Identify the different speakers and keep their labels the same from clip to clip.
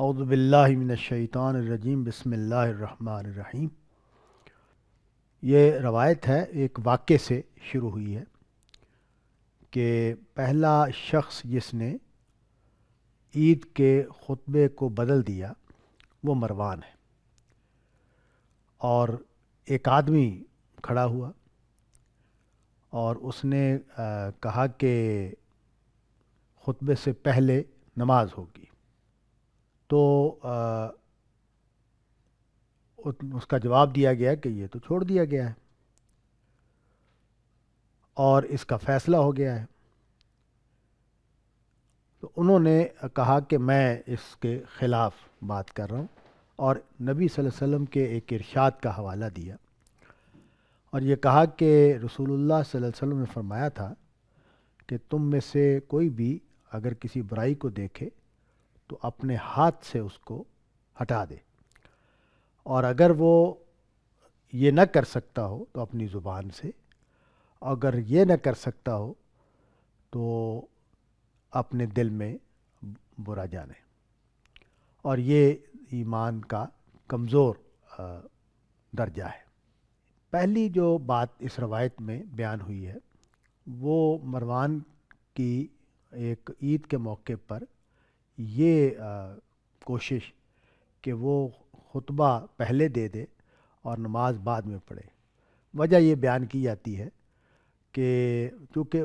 Speaker 1: اعوذ باللہ من الشیطان الرجیم بسم اللہ الرحمن الرحیم۔ یہ روایت ہے، ایک واقعے سے شروع ہوئی ہے کہ پہلا شخص جس نے عید کے خطبے کو بدل دیا وہ مروان ہے، اور ایک آدمی کھڑا ہوا اور اس نے کہا کہ خطبے سے پہلے نماز ہوگی، تو اس کا جواب دیا گیا کہ یہ تو چھوڑ دیا گیا ہے اور اس کا فیصلہ ہو گیا ہے۔ تو انہوں نے کہا کہ میں اس کے خلاف بات کر رہا ہوں، اور نبی صلی اللہ علیہ وسلم کے ایک ارشاد کا حوالہ دیا اور یہ کہا کہ رسول اللہ صلی اللہ علیہ وسلم نے فرمایا تھا کہ تم میں سے کوئی بھی اگر کسی برائی کو دیکھے تو اپنے ہاتھ سے اس کو ہٹا دے، اور اگر وہ یہ نہ کر سکتا ہو تو اپنی زبان سے، اگر یہ نہ کر سکتا ہو تو اپنے دل میں برا جانے۔ اور یہ ایمان کا کمزور درجہ ہے۔ پہلی جو بات اس روایت میں بیان ہوئی ہے وہ مروان کی ایک عید کے موقع پر یہ کوشش کہ وہ خطبہ پہلے دے دے اور نماز بعد میں پڑھے۔ وجہ یہ بیان کی جاتی ہے کہ چونکہ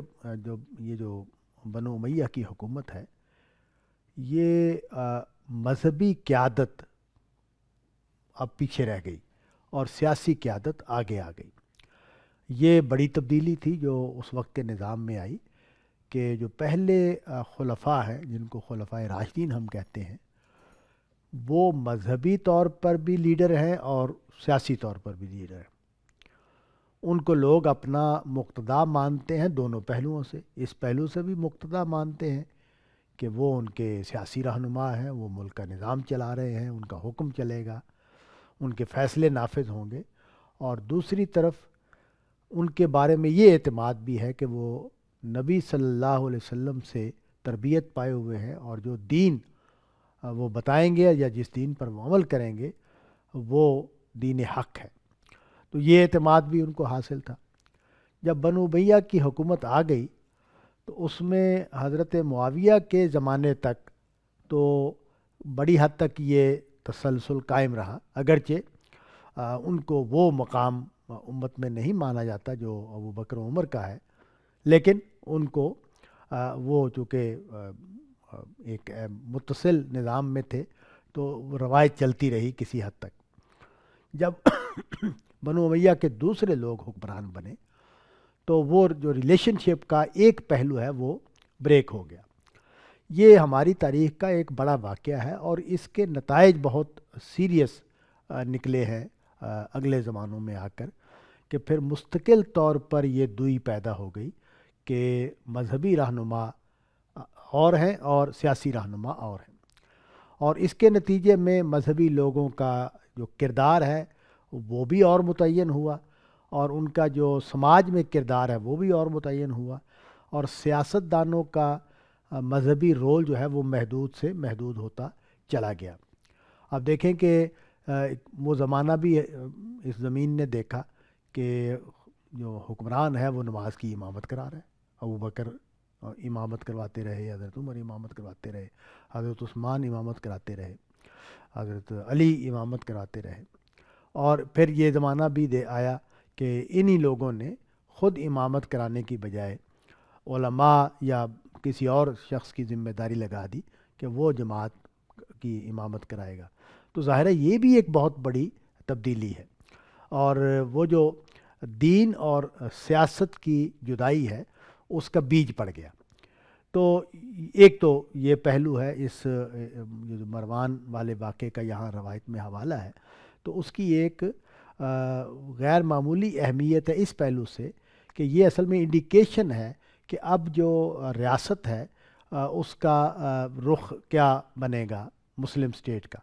Speaker 1: جو بنو امیہ کی حکومت ہے، یہ مذہبی قیادت اب پیچھے رہ گئی اور سیاسی قیادت آگے آ گئی۔ یہ بڑی تبدیلی تھی جو اس وقت کے نظام میں آئی کہ جو پہلے خلفاء ہیں، جن کو خلفائے راشدین ہم کہتے ہیں، وہ مذہبی طور پر بھی لیڈر ہیں اور سیاسی طور پر بھی لیڈر ہیں۔ ان کو لوگ اپنا مقتدا مانتے ہیں دونوں پہلوؤں سے، اس پہلو سے بھی مقتدا مانتے ہیں کہ وہ ان کے سیاسی رہنما ہیں، وہ ملک کا نظام چلا رہے ہیں، ان کا حکم چلے گا، ان کے فیصلے نافذ ہوں گے، اور دوسری طرف ان کے بارے میں یہ اعتماد بھی ہے کہ وہ نبی صلی اللہ علیہ وسلم سے تربیت پائے ہوئے ہیں، اور جو دین وہ بتائیں گے یا جس دین پر وہ عمل کریں گے وہ دین حق ہے۔ تو یہ اعتماد بھی ان کو حاصل تھا۔ جب بنو امیہ کی حکومت آ گئی تو اس میں حضرت معاویہ کے زمانے تک تو بڑی حد تک یہ تسلسل قائم رہا، اگرچہ ان کو وہ مقام امت میں نہیں مانا جاتا جو ابو بکر و عمر کا ہے، لیکن ان کو وہ چونکہ ایک متصل نظام میں تھے تو وہ روایت چلتی رہی کسی حد تک۔ جب بنو امیہ کے دوسرے لوگ حکمران بنے تو وہ جو ریلیشن شپ کا ایک پہلو ہے وہ بریک ہو گیا۔ یہ ہماری تاریخ کا ایک بڑا واقعہ ہے اور اس کے نتائج بہت سیریس نکلے ہیں اگلے زمانوں میں آ کر، کہ پھر مستقل طور پر یہ دوئی پیدا ہو گئی کہ مذہبی رہنما اور ہیں اور سیاسی رہنما اور ہیں، اور اس کے نتیجے میں مذہبی لوگوں کا جو کردار ہے وہ بھی اور متعین ہوا، اور ان کا جو سماج میں کردار ہے وہ بھی اور متعین ہوا، اور سیاست دانوں کا مذہبی رول جو ہے وہ محدود سے محدود ہوتا چلا گیا۔ اب دیکھیں کہ وہ زمانہ بھی اس زمین نے دیکھا کہ جو حکمران ہے وہ نماز کی امامت کرا رہا ہے۔ ابو بکر امامت کرواتے رہے، حضرت عمر امامت کرواتے رہے، حضرت عثمان امامت کراتے رہے، حضرت علی امامت کراتے رہے، اور پھر یہ زمانہ بھی آیا کہ انہی لوگوں نے خود امامت کرانے کی بجائے علماء یا کسی اور شخص کی ذمہ داری لگا دی کہ وہ جماعت کی امامت کرائے گا۔ تو ظاہر ہے یہ بھی ایک بہت بڑی تبدیلی ہے، اور وہ جو دین اور سیاست کی جدائی ہے اس کا بیج پڑ گیا۔ تو ایک تو یہ پہلو ہے اس جو مروان والے واقعے کا یہاں روایت میں حوالہ ہے، تو اس کی ایک غیر معمولی اہمیت ہے اس پہلو سے کہ یہ اصل میں انڈیکیشن ہے کہ اب جو ریاست ہے اس کا رخ کیا بنے گا مسلم سٹیٹ کا۔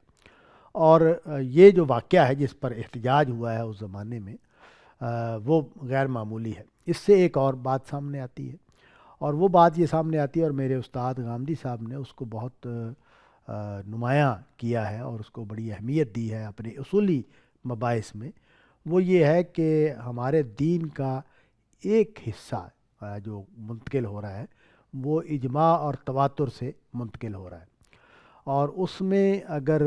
Speaker 1: اور یہ جو واقعہ ہے جس پر احتجاج ہوا ہے اس زمانے میں وہ غیر معمولی ہے۔ اس سے ایک اور بات سامنے آتی ہے، اور وہ بات یہ سامنے آتی ہے، اور میرے استاد غامدی صاحب نے اس کو بہت نمایاں کیا ہے اور اس کو بڑی اہمیت دی ہے اپنے اصولی مباحث میں، وہ یہ ہے کہ ہمارے دین کا ایک حصہ جو منتقل ہو رہا ہے وہ اجماع اور تواتر سے منتقل ہو رہا ہے، اور اس میں اگر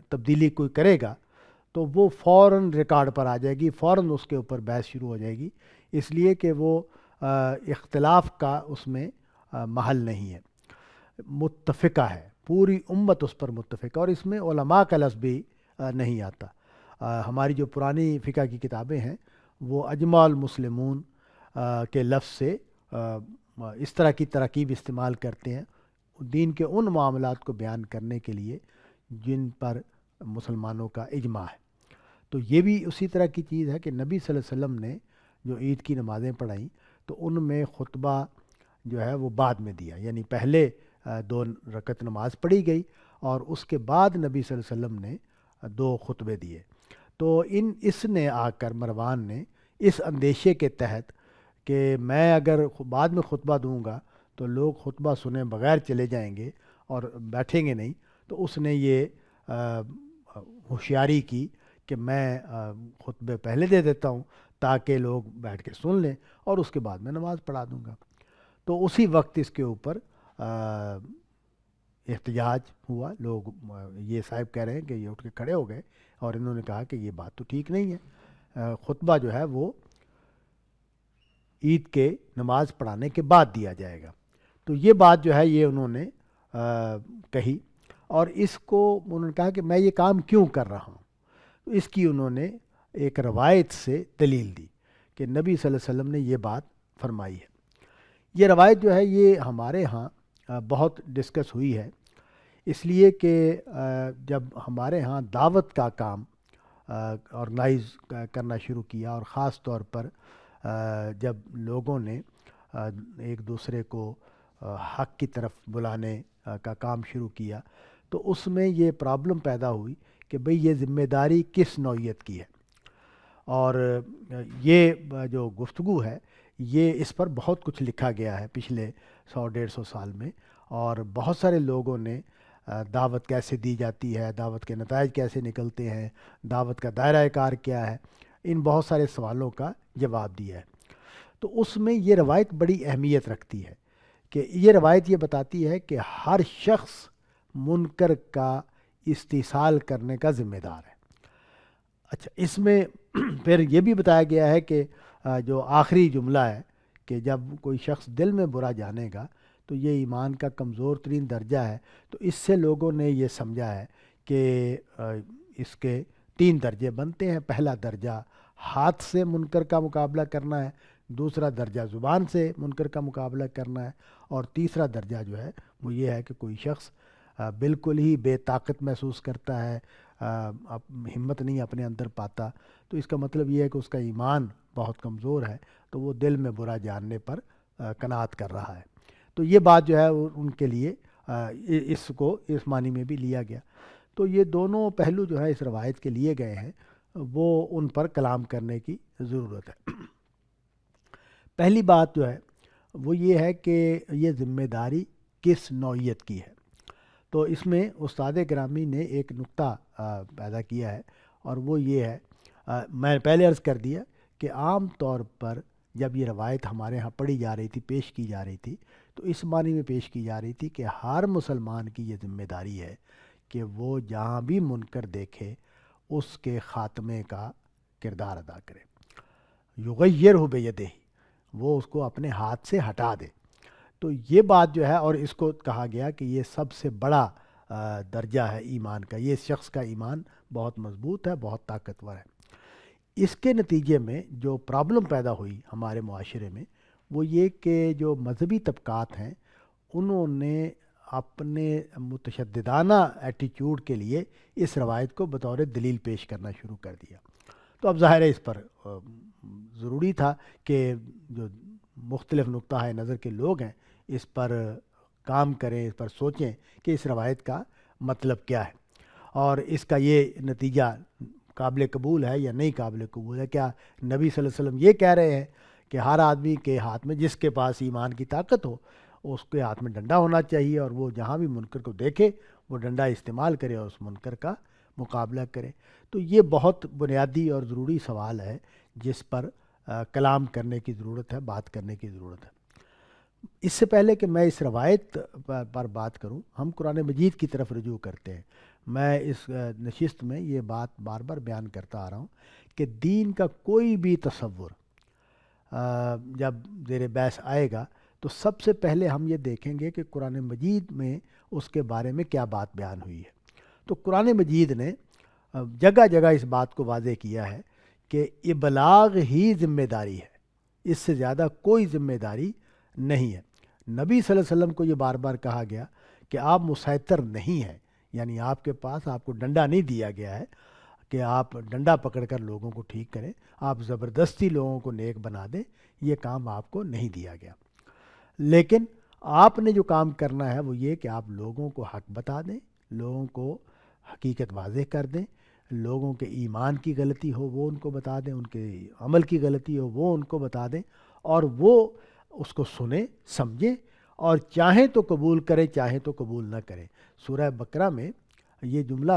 Speaker 1: تبدیلی کوئی کرے گا تو وہ فوراً ریکارڈ پر آ جائے گی، فوراً اس کے اوپر بحث شروع ہو جائے گی، اس لیے کہ وہ اختلاف کا اس میں محل نہیں ہے، متفقہ ہے، پوری امت اس پر متفقہ، اور اس میں علماء کا لفظ بھی نہیں آتا۔ ہماری جو پرانی فقہ کی کتابیں ہیں وہ اجماع المسلمون کے لفظ سے اس طرح کی تراکیب استعمال کرتے ہیں دین کے ان معاملات کو بیان کرنے کے لیے جن پر مسلمانوں کا اجماع ہے۔ تو یہ بھی اسی طرح کی چیز ہے کہ نبی صلی اللہ علیہ وسلم نے جو عید کی نمازیں پڑھائیں تو ان میں خطبہ جو ہے وہ بعد میں دیا، یعنی پہلے 2 رکعت نماز پڑھی گئی اور اس کے بعد نبی صلی اللہ علیہ وسلم نے 2 خطبے دیے۔ تو اس نے آ کر مروان نے اس اندیشے کے تحت کہ میں اگر بعد میں خطبہ دوں گا تو لوگ خطبہ سنے بغیر چلے جائیں گے اور بیٹھیں گے نہیں، تو اس نے یہ ہوشیاری کی کہ میں خطبے پہلے دے دیتا ہوں تاکہ لوگ بیٹھ کے سن لیں اور اس کے بعد میں نماز پڑھا دوں گا۔ تو اسی وقت اس کے اوپر احتجاج ہوا، لوگ یہ صاحب کہہ رہے ہیں کہ یہ اٹھ کے کھڑے ہو گئے اور انہوں نے کہا کہ یہ بات تو ٹھیک نہیں ہے، خطبہ جو ہے وہ عید کے نماز پڑھانے کے بعد دیا جائے گا۔ تو یہ بات جو ہے یہ انہوں نے کہی، اور اس کو انہوں نے کہا کہ میں یہ کام کیوں کر رہا ہوں، تو اس کی انہوں نے ایک روایت سے دلیل دی کہ نبی صلی اللہ علیہ وسلم نے یہ بات فرمائی ہے۔ یہ روایت جو ہے یہ ہمارے ہاں بہت ڈسکس ہوئی ہے، اس لیے کہ جب ہمارے ہاں دعوت کا کام آرگنائز کرنا شروع کیا اور خاص طور پر جب لوگوں نے ایک دوسرے کو حق کی طرف بلانے کا کام شروع کیا تو اس میں یہ پرابلم پیدا ہوئی کہ بھئی یہ ذمہ داری کس نوعیت کی ہے، اور یہ جو گفتگو ہے یہ اس پر بہت کچھ لکھا گیا ہے پچھلے 100-150 سال میں، اور بہت سارے لوگوں نے دعوت کیسے دی جاتی ہے، دعوت کے نتائج کیسے نکلتے ہیں، دعوت کا دائرہ کار کیا ہے، ان بہت سارے سوالوں کا جواب دیا ہے۔ تو اس میں یہ روایت بڑی اہمیت رکھتی ہے کہ یہ روایت یہ بتاتی ہے کہ ہر شخص منکر کا استحصال کرنے کا ذمہ دار ہے۔ اچھا، اس میں پھر یہ بھی بتایا گیا ہے کہ جو آخری جملہ ہے کہ جب کوئی شخص دل میں برا جانے گا تو یہ ایمان کا کمزور ترین درجہ ہے، تو اس سے لوگوں نے یہ سمجھا ہے کہ اس کے 3 درجے بنتے ہیں۔ پہلا درجہ ہاتھ سے منکر کا مقابلہ کرنا ہے، دوسرا درجہ زبان سے منکر کا مقابلہ کرنا ہے، اور تیسرا درجہ جو ہے وہ یہ ہے کہ کوئی شخص بالکل ہی بے طاقت محسوس کرتا ہے، ہمت نہیں اپنے اندر پاتا، تو اس کا مطلب یہ ہے کہ اس کا ایمان بہت کمزور ہے، تو وہ دل میں برا جاننے پر قناعت کر رہا ہے۔ تو یہ بات جو ہے ان کے لیے اس کو اس معنی میں بھی لیا گیا۔ تو یہ دونوں پہلو جو ہے اس روایت کے لیے گئے ہیں، وہ ان پر کلام کرنے کی ضرورت ہے۔ پہلی بات جو ہے وہ یہ ہے کہ یہ ذمہ داری کس نوعیت کی ہے۔ تو اس میں استاد گرامی نے ایک نقطہ پیدا کیا ہے، اور وہ یہ ہے، میں پہلے عرض کر دیا کہ عام طور پر جب یہ روایت ہمارے ہاں پڑھی جا رہی تھی، پیش کی جا رہی تھی، تو اس معنی میں پیش کی جا رہی تھی کہ ہر مسلمان کی یہ ذمہ داری ہے کہ وہ جہاں بھی منکر دیکھے اس کے خاتمے کا کردار ادا کرے، یغیرہ بیدہ، وہ اس کو اپنے ہاتھ سے ہٹا دے۔ تو یہ بات جو ہے، اور اس کو کہا گیا کہ یہ سب سے بڑا درجہ ہے ایمان کا، یہ شخص کا ایمان بہت مضبوط ہے، بہت طاقتور ہے۔ اس کے نتیجے میں جو پرابلم پیدا ہوئی ہمارے معاشرے میں وہ یہ کہ جو مذہبی طبقات ہیں انہوں نے اپنے متشددانہ ایٹیچیوڈ کے لیے اس روایت کو بطور دلیل پیش کرنا شروع کر دیا۔ تو اب ظاہر ہے اس پر ضروری تھا کہ جو مختلف نقطہ نظر کے لوگ ہیں اس پر کام کریں، اس پر سوچیں کہ اس روایت کا مطلب کیا ہے، اور اس کا یہ نتیجہ قابل قبول ہے یا نہیں قابل قبول ہے۔ کیا نبی صلی اللہ علیہ وسلم یہ کہہ رہے ہیں کہ ہر آدمی کے ہاتھ میں، جس کے پاس ایمان کی طاقت ہو، اس کے ہاتھ میں ڈنڈا ہونا چاہیے، اور وہ جہاں بھی منکر کو دیکھے وہ ڈنڈا استعمال کرے اور اس منکر کا مقابلہ کرے۔ تو یہ بہت بنیادی اور ضروری سوال ہے جس پر کلام کرنے کی ضرورت ہے، بات کرنے کی ضرورت ہے۔ اس سے پہلے کہ میں اس روایت پر بات کروں، ہم قرآن مجید کی طرف رجوع کرتے ہیں۔ میں اس نشست میں یہ بات بار بار بیان کرتا آ رہا ہوں کہ دین کا کوئی بھی تصور جب زیر بحث آئے گا تو سب سے پہلے ہم یہ دیکھیں گے کہ قرآن مجید میں اس کے بارے میں کیا بات بیان ہوئی ہے۔ تو قرآن مجید نے جگہ جگہ اس بات کو واضح کیا ہے کہ ابلاغ ہی ذمہ داری ہے، اس سے زیادہ کوئی ذمہ داری نہیں ہے۔ نبی صلی اللہ علیہ وسلم کو یہ بار بار کہا گیا کہ آپ مسیطر نہیں ہیں، یعنی آپ کے پاس آپ کو ڈنڈا نہیں دیا گیا ہے کہ آپ ڈنڈا پکڑ کر لوگوں کو ٹھیک کریں، آپ زبردستی لوگوں کو نیک بنا دیں، یہ کام آپ کو نہیں دیا گیا۔ لیکن آپ نے جو کام کرنا ہے وہ یہ کہ آپ لوگوں کو حق بتا دیں، لوگوں کو حقیقت واضح کر دیں، لوگوں کے ایمان کی غلطی ہو وہ ان کو بتا دیں، ان کے عمل کی غلطی ہو وہ ان کو بتا دیں، اور وہ اس کو سنیں سمجھیں، اور چاہیں تو قبول کریں چاہیں تو قبول نہ کریں۔ سورہ بقرہ میں یہ جملہ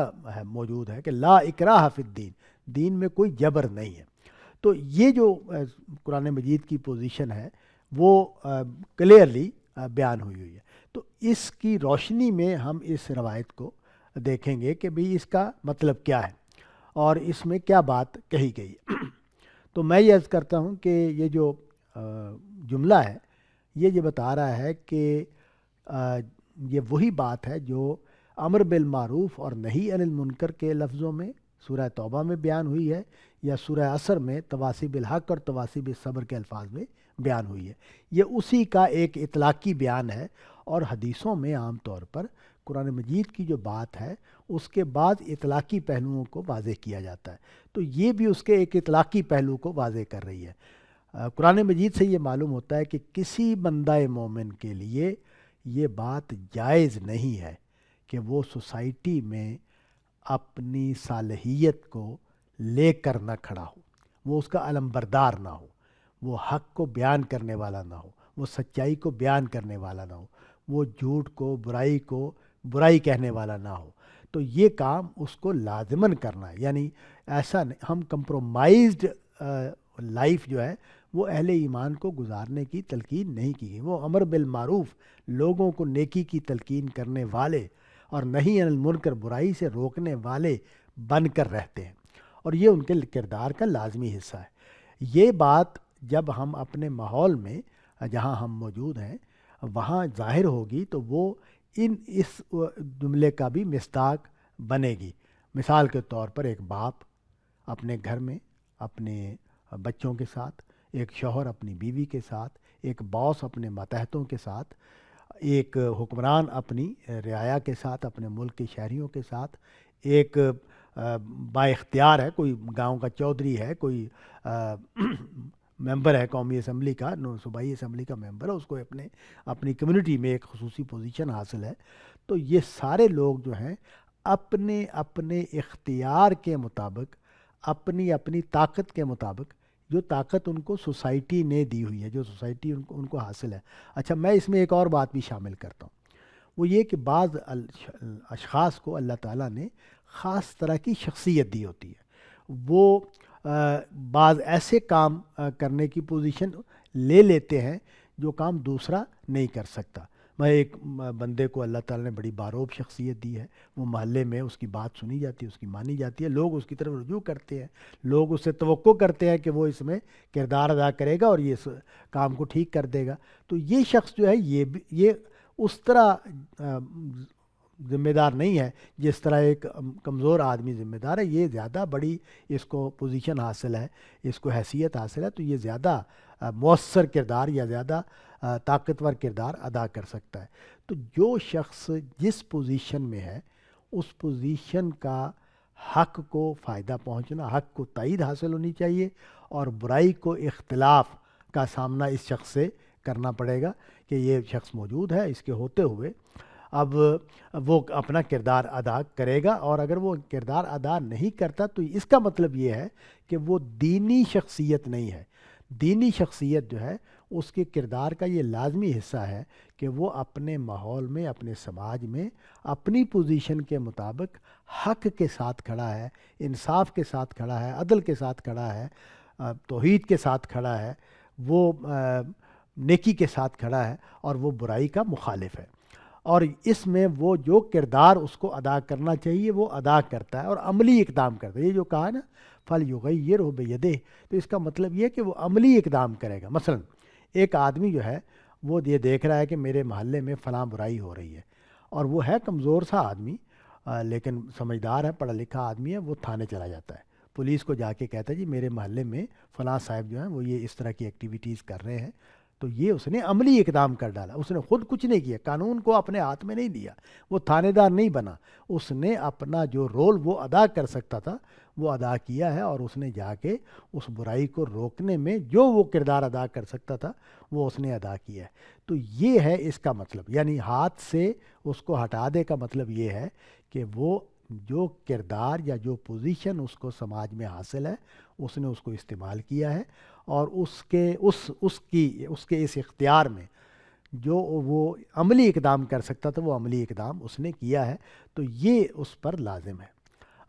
Speaker 1: موجود ہے کہ لا اکراہ فی الدین، دین میں کوئی جبر نہیں ہے۔ تو یہ جو قرآن مجید کی پوزیشن ہے وہ کلیئرلی بیان ہوئی ہے۔ تو اس کی روشنی میں ہم اس روایت کو دیکھیں گے کہ بھئی اس کا مطلب کیا ہے اور اس میں کیا بات کہی گئی ہے۔ تو میں یہ عرض کرتا ہوں کہ یہ جو جملہ ہے یہ بتا رہا ہے کہ یہ وہی بات ہے جو امر بالمعروف اور نہی عن المنکر کے لفظوں میں سورہ توبہ میں بیان ہوئی ہے، یا سورہ عصر میں تواصی بالحق اور تواصی بالصبر کے الفاظ میں بیان ہوئی ہے۔ یہ اسی کا ایک اطلاقی بیان ہے، اور حدیثوں میں عام طور پر قرآن مجید کی جو بات ہے اس کے بعد اطلاقی پہلوؤں کو واضح کیا جاتا ہے، تو یہ بھی اس کے ایک اطلاقی پہلو کو واضح کر رہی ہے۔ قرآن مجید سے یہ معلوم ہوتا ہے کہ کسی بندہ مومن کے لیے یہ بات جائز نہیں ہے کہ وہ سوسائٹی میں اپنی صالحیت کو لے کر نہ کھڑا ہو، وہ اس کا علمبردار نہ ہو، وہ حق کو بیان کرنے والا نہ ہو، وہ سچائی کو بیان کرنے والا نہ ہو، وہ جھوٹ کو برائی کہنے والا نہ ہو۔ تو یہ کام اس کو لازماً کرنا ہے، یعنی ایسا نہیں، ہم کمپرومائزڈ لائف جو ہے وہ اہل ایمان کو گزارنے کی تلقین نہیں کی گئی۔ وہ امر بالمعروف، لوگوں کو نیکی کی تلقین کرنے والے، اور نہی عن المنکر، برائی سے روکنے والے بن کر رہتے ہیں، اور یہ ان کے کردار کا لازمی حصہ ہے۔ یہ بات جب ہم اپنے ماحول میں جہاں ہم موجود ہیں وہاں ظاہر ہوگی تو وہ اس جملے کا بھی مصداق بنے گی۔ مثال کے طور پر ایک باپ اپنے گھر میں اپنے بچوں کے ساتھ، ایک شوہر اپنی بیوی کے ساتھ، ایک باس اپنے ماتحتوں کے ساتھ، ایک حکمران اپنی رعایا کے ساتھ، اپنے ملک کے شہریوں کے ساتھ، ایک با اختیار ہے، کوئی گاؤں کا چودھری ہے، کوئی ممبر ہے قومی اسمبلی کا، صوبائی اسمبلی کا ممبر ہے، اس کو اپنی کمیونٹی میں ایک خصوصی پوزیشن حاصل ہے۔ تو یہ سارے لوگ جو ہیں اپنے اپنے اختیار کے مطابق، اپنی طاقت کے مطابق، جو طاقت ان کو سوسائٹی نے دی ہوئی ہے، جو سوسائٹی ان کو حاصل ہے۔ اچھا، میں اس میں ایک اور بات بھی شامل کرتا ہوں، وہ یہ کہ بعض اشخاص کو اللہ تعالیٰ نے خاص طرح کی شخصیت دی ہوتی ہے، وہ بعض ایسے کام کرنے کی پوزیشن لے لیتے ہیں جو کام دوسرا نہیں کر سکتا۔ میں ایک بندے کو اللہ تعالیٰ نے بڑی باروب شخصیت دی ہے، وہ محلے میں اس کی بات سنی جاتی ہے، اس کی مانی جاتی ہے، لوگ اس کی طرف رجوع کرتے ہیں، لوگ اس سے توقع کرتے ہیں کہ وہ اس میں کردار ادا کرے گا اور یہ اس کام کو ٹھیک کر دے گا۔ تو یہ شخص جو ہے یہ اس طرح ذمہ دار نہیں ہے جس طرح ایک کمزور آدمی ذمہ دار ہے، یہ زیادہ بڑی اس کو پوزیشن حاصل ہے، اس کو حیثیت حاصل ہے، تو یہ زیادہ مؤثر کردار یا زیادہ طاقتور کردار ادا کر سکتا ہے۔ تو جو شخص جس پوزیشن میں ہے اس پوزیشن کا حق کو فائدہ پہنچنا، حق کو تائید حاصل ہونی چاہیے، اور برائی کو اختلاف کا سامنا اس شخص سے کرنا پڑے گا کہ یہ شخص موجود ہے، اس کے ہوتے ہوئے اب وہ اپنا کردار ادا کرے گا، اور اگر وہ کردار ادا نہیں کرتا تو اس کا مطلب یہ ہے کہ وہ دینی شخصیت نہیں ہے۔ دینی شخصیت جو ہے اس کے کردار کا یہ لازمی حصہ ہے کہ وہ اپنے ماحول میں، اپنے سماج میں اپنی پوزیشن کے مطابق حق کے ساتھ کھڑا ہے، انصاف کے ساتھ کھڑا ہے، عدل کے ساتھ کھڑا ہے، توحید کے ساتھ کھڑا ہے، وہ نیکی کے ساتھ کھڑا ہے، اور وہ برائی کا مخالف ہے، اور اس میں وہ جو کردار اس کو ادا کرنا چاہیے وہ ادا کرتا ہے اور عملی اقدام کرتا ہے۔ یہ جو کہا نا فَلْيُغَيِّرْهُ بِيَدِهِ، تو اس کا مطلب یہ کہ وہ عملی اقدام کرے گا۔ مثلا ایک آدمی جو ہے وہ یہ دیکھ رہا ہے کہ میرے محلے میں فلاں برائی ہو رہی ہے، اور وہ ہے کمزور سا آدمی، لیکن سمجھدار ہے، پڑھا لکھا آدمی ہے، وہ تھانے چلا جاتا ہے، پولیس کو جا کے کہتا ہے جی میرے محلے میں فلاں صاحب جو ہیں وہ یہ اس طرح کی ایکٹیویٹیز کر رہے ہیں۔ تو یہ اس نے عملی اقدام کر ڈالا، اس نے خود کچھ نہیں کیا، قانون کو اپنے ہاتھ میں نہیں دیا، وہ تھانے دار نہیں بنا، اس نے اپنا جو رول وہ ادا کر سکتا تھا وہ ادا کیا ہے، اور اس نے جا کے اس برائی کو روکنے میں جو وہ کردار ادا کر سکتا تھا وہ اس نے ادا کیا ہے۔ تو یہ ہے اس کا مطلب، یعنی ہاتھ سے اس کو ہٹا دے کا مطلب یہ ہے کہ وہ جو کردار یا جو پوزیشن اس کو سماج میں حاصل ہے اس نے اس کو استعمال کیا ہے، اور اس کے اس اختیار میں جو وہ عملی اقدام کر سکتا تھا وہ عملی اقدام اس نے کیا ہے، تو یہ اس پر لازم ہے۔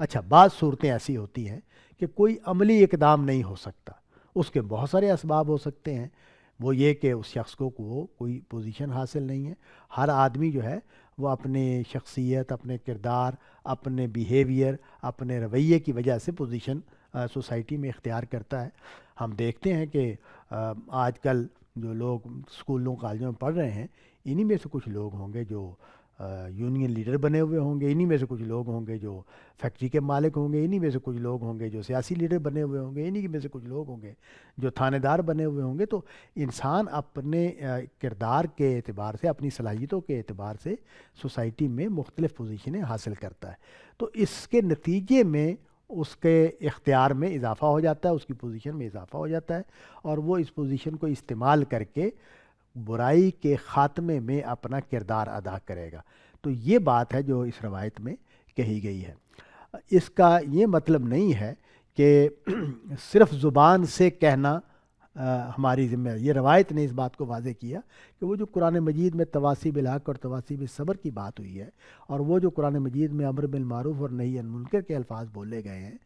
Speaker 1: اچھا، بعض صورتیں ایسی ہوتی ہیں کہ کوئی عملی اقدام نہیں ہو سکتا، اس کے بہت سارے اسباب ہو سکتے ہیں، وہ یہ کہ اس شخص کو کوئی پوزیشن حاصل نہیں ہے۔ ہر آدمی جو ہے وہ اپنے شخصیت، اپنے کردار، اپنے بیہیویئر، اپنے رویے کی وجہ سے پوزیشن سوسائٹی میں اختیار کرتا ہے۔ ہم دیکھتے ہیں کہ آج کل جو لوگ اسکولوں کالجوں میں پڑھ رہے ہیں، انہی میں سے کچھ لوگ ہوں گے جو یونین لیڈر بنے ہوئے ہوں گے، انہی میں سے کچھ لوگ ہوں گے جو فیکٹری کے مالک ہوں گے، انہی میں سے کچھ لوگ ہوں گے جو سیاسی لیڈر بنے ہوئے ہوں گے، انہی میں سے کچھ لوگ ہوں گے جو تھانے دار بنے ہوئے ہوں گے۔ تو انسان اپنے کردار کے اعتبار سے، اپنی صلاحیتوں کے اعتبار سے سوسائٹی میں مختلف پوزیشنیں حاصل کرتا ہے، تو اس کے نتیجے میں اس کے اختیار میں اضافہ ہو جاتا ہے، اس کی پوزیشن میں اضافہ ہو جاتا ہے، اور وہ اس پوزیشن کو استعمال کر کے برائی کے خاتمے میں اپنا کردار ادا کرے گا۔ تو یہ بات ہے جو اس روایت میں کہی گئی ہے۔ اس کا یہ مطلب نہیں ہے کہ صرف زبان سے کہنا ہماری ذمہ ہے۔ یہ روایت نے اس بات کو واضح کیا کہ وہ جو قرآن مجید میں تواصی بالحق اور تواصی بالصبر کی بات ہوئی ہے، اور وہ جو قرآن مجید میں امر بالمعروف اور نہی عن منکر کے الفاظ بولے گئے ہیں،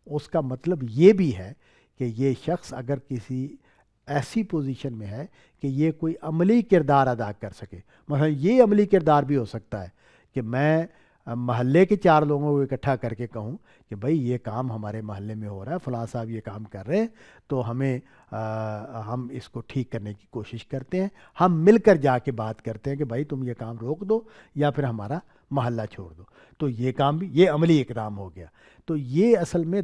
Speaker 1: اس کا مطلب یہ بھی ہے کہ یہ شخص اگر کسی ایسی پوزیشن میں ہے کہ یہ کوئی عملی کردار ادا کر سکے، مثلا یہ عملی کردار بھی ہو سکتا ہے کہ میں محلے کے 4 لوگوں کو اکٹھا کر کے کہوں کہ بھائی یہ کام ہمارے محلے میں ہو رہا ہے، فلاں صاحب یہ کام کر رہے ہیں، تو ہم اس کو ٹھیک کرنے کی کوشش کرتے ہیں، ہم مل کر جا کے بات کرتے ہیں کہ بھائی تم یہ کام روک دو یا پھر ہمارا محلہ چھوڑ دو۔ تو یہ کام بھی یہ عملی اقدام ہو گیا۔ تو یہ اصل میں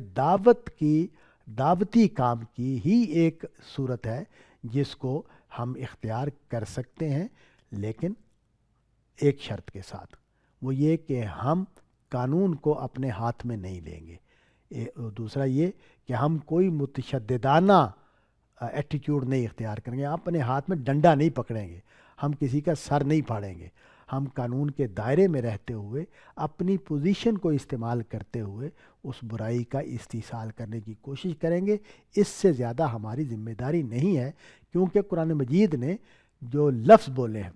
Speaker 1: دعوتی کام کی ہی ایک صورت ہے جس کو ہم اختیار کر سکتے ہیں، لیکن ایک شرط کے ساتھ، وہ یہ کہ ہم قانون کو اپنے ہاتھ میں نہیں لیں گے، دوسرا یہ کہ ہم کوئی متشددانہ ایٹیٹیوڈ نہیں اختیار کریں گے، اپنے ہاتھ میں ڈنڈا نہیں پکڑیں گے، ہم کسی کا سر نہیں پھاڑیں گے، ہم قانون کے دائرے میں رہتے ہوئے اپنی پوزیشن کو استعمال کرتے ہوئے اس برائی کا استحصال کرنے کی کوشش کریں گے۔ اس سے زیادہ ہماری ذمہ داری نہیں ہے، کیونکہ قرآن مجید نے جو لفظ بولے ہیں،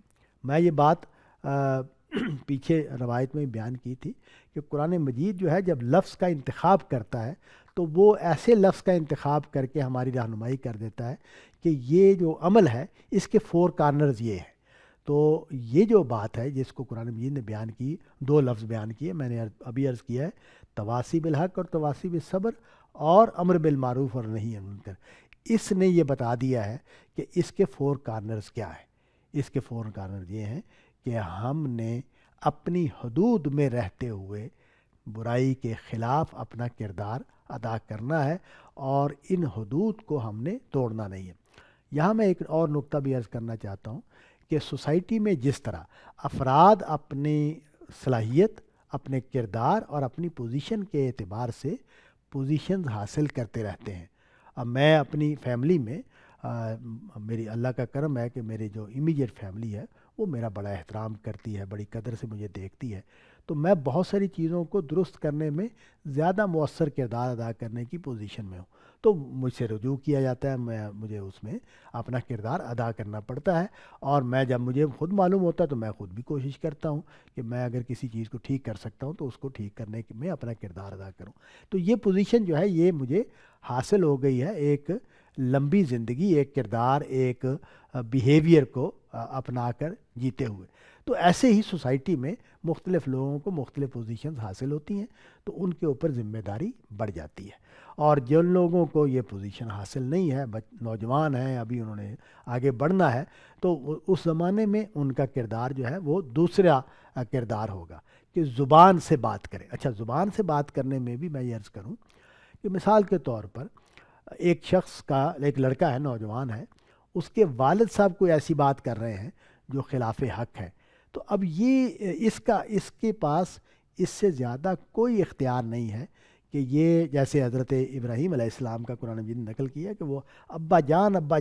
Speaker 1: میں یہ بات پیچھے روایت میں بیان کی تھی کہ قرآن مجید جو ہے جب لفظ کا انتخاب کرتا ہے تو وہ ایسے لفظ کا انتخاب کر کے ہماری رہنمائی کر دیتا ہے کہ یہ جو عمل ہے اس کے 4 کارنرز یہ ہیں۔ تو یہ جو بات ہے جس کو قرآن مجید نے بیان کی، 2 لفظ بیان کیے، میں نے ابھی عرض کیا ہے، تواصی بالحق اور تواصی بالصبر، اور امر بالمعروف اور نہی عن منکر، اس نے یہ بتا دیا ہے کہ اس کے 4 کارنرز کیا ہیں۔ اس کے 4 کارنرز یہ ہیں کہ ہم نے اپنی حدود میں رہتے ہوئے برائی کے خلاف اپنا کردار ادا کرنا ہے، اور ان حدود کو ہم نے توڑنا نہیں ہے۔ یہاں میں ایک اور نقطہ بھی عرض کرنا چاہتا ہوں کہ سوسائٹی میں جس طرح افراد اپنی صلاحیت، اپنے کردار اور اپنی پوزیشن کے اعتبار سے پوزیشنز حاصل کرتے رہتے ہیں۔ اب میں اپنی فیملی میں میری اللہ کا کرم ہے کہ میری جو امیجیٹ فیملی ہے وہ میرا بڑا احترام کرتی ہے، بڑی قدر سے مجھے دیکھتی ہے، تو میں بہت ساری چیزوں کو درست کرنے میں زیادہ مؤثر کردار ادا کرنے کی پوزیشن میں ہوں، تو مجھ سے رجوع کیا جاتا ہے، مجھے اس میں اپنا کردار ادا کرنا پڑتا ہے، اور میں جب مجھے خود معلوم ہوتا ہے تو میں خود بھی کوشش کرتا ہوں کہ میں اگر کسی چیز کو ٹھیک کر سکتا ہوں تو اس کو ٹھیک کرنے میں اپنا کردار ادا کروں۔ تو یہ پوزیشن جو ہے یہ مجھے حاصل ہو گئی ہے ایک لمبی زندگی، ایک کردار، ایک بیہیویئر کو اپنا کر جیتے ہوئے۔ تو ایسے ہی سوسائٹی میں مختلف لوگوں کو مختلف پوزیشنز حاصل ہوتی ہیں، تو ان کے اوپر ذمہ داری بڑھ جاتی ہے، اور جن لوگوں کو یہ پوزیشن حاصل نہیں ہے، نوجوان ہیں، ابھی انہوں نے آگے بڑھنا ہے، تو اس زمانے میں ان کا کردار جو ہے وہ دوسرا کردار ہوگا کہ زبان سے بات کریں۔ اچھا، زبان سے بات کرنے میں بھی میں یہ عرض کروں کہ مثال کے طور پر ایک شخص کا، ایک لڑکا ہے، نوجوان ہے، اس کے والد صاحب کوئی ایسی بات کر رہے ہیں جو خلاف حق ہے، تو اب یہ اس کے پاس اس سے زیادہ کوئی اختیار نہیں ہے کہ یہ، جیسے حضرت ابراہیم علیہ السلام کا قرآن مجید نے نقل کیا کہ وہ ابا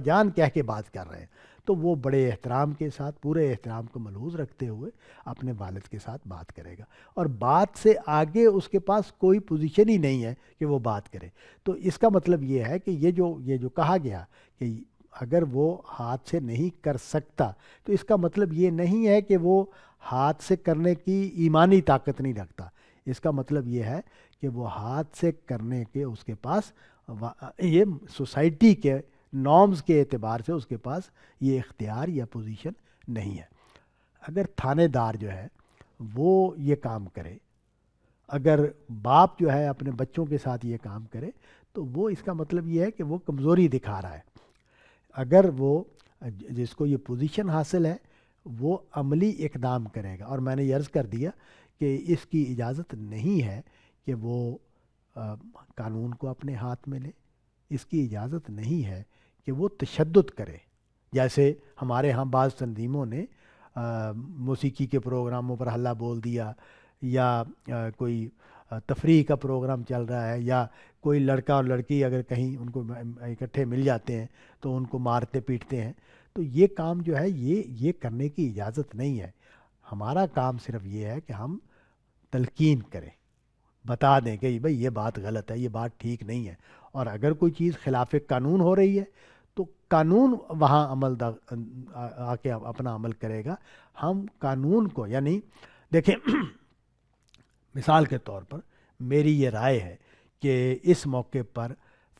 Speaker 1: جان کہہ کے بات کر رہے ہیں، تو وہ بڑے احترام کے ساتھ، پورے احترام کو ملحوظ رکھتے ہوئے اپنے والد کے ساتھ بات کرے گا، اور بات سے آگے اس کے پاس کوئی پوزیشن ہی نہیں ہے کہ وہ بات کرے۔ تو اس کا مطلب یہ ہے کہ یہ جو کہا گیا کہ اگر وہ ہاتھ سے نہیں کر سکتا، تو اس کا مطلب یہ نہیں ہے کہ وہ ہاتھ سے کرنے کی ایمانی طاقت نہیں رکھتا، اس کا مطلب یہ ہے کہ وہ ہاتھ سے کرنے کے اس کے پاس یہ سوسائٹی کے نارمز کے اعتبار سے اس کے پاس یہ اختیار یا پوزیشن نہیں ہے۔ اگر تھانے دار جو ہے وہ یہ کام کرے، اگر باپ جو ہے اپنے بچوں کے ساتھ یہ کام کرے، تو وہ اس کا مطلب یہ ہے کہ وہ کمزوری دکھا رہا ہے۔ اگر وہ، جس کو یہ پوزیشن حاصل ہے، وہ عملی اقدام کرے گا، اور میں نے یہ عرض کر دیا کہ اس کی اجازت نہیں ہے کہ وہ قانون کو اپنے ہاتھ میں لے، اس کی اجازت نہیں ہے کہ وہ تشدد کرے، جیسے ہمارے ہاں بعض تنظیموں نے موسیقی کے پروگراموں پر ہلہ بول دیا، یا کوئی تفریح کا پروگرام چل رہا ہے، یا کوئی لڑکا اور لڑکی اگر کہیں ان کو اکٹھے مل جاتے ہیں تو ان کو مارتے پیٹتے ہیں، تو یہ کام جو ہے یہ کرنے کی اجازت نہیں ہے۔ ہمارا کام صرف یہ ہے کہ ہم تلقین کریں، بتا دیں کہ بھئی یہ بات غلط ہے، یہ بات ٹھیک نہیں ہے، اور اگر کوئی چیز خلاف قانون ہو رہی ہے تو قانون وہاں آ کے اپنا عمل کرے گا۔ ہم قانون کو، یعنی دیکھیں مثال کے طور پر میری یہ رائے ہے کہ اس موقع پر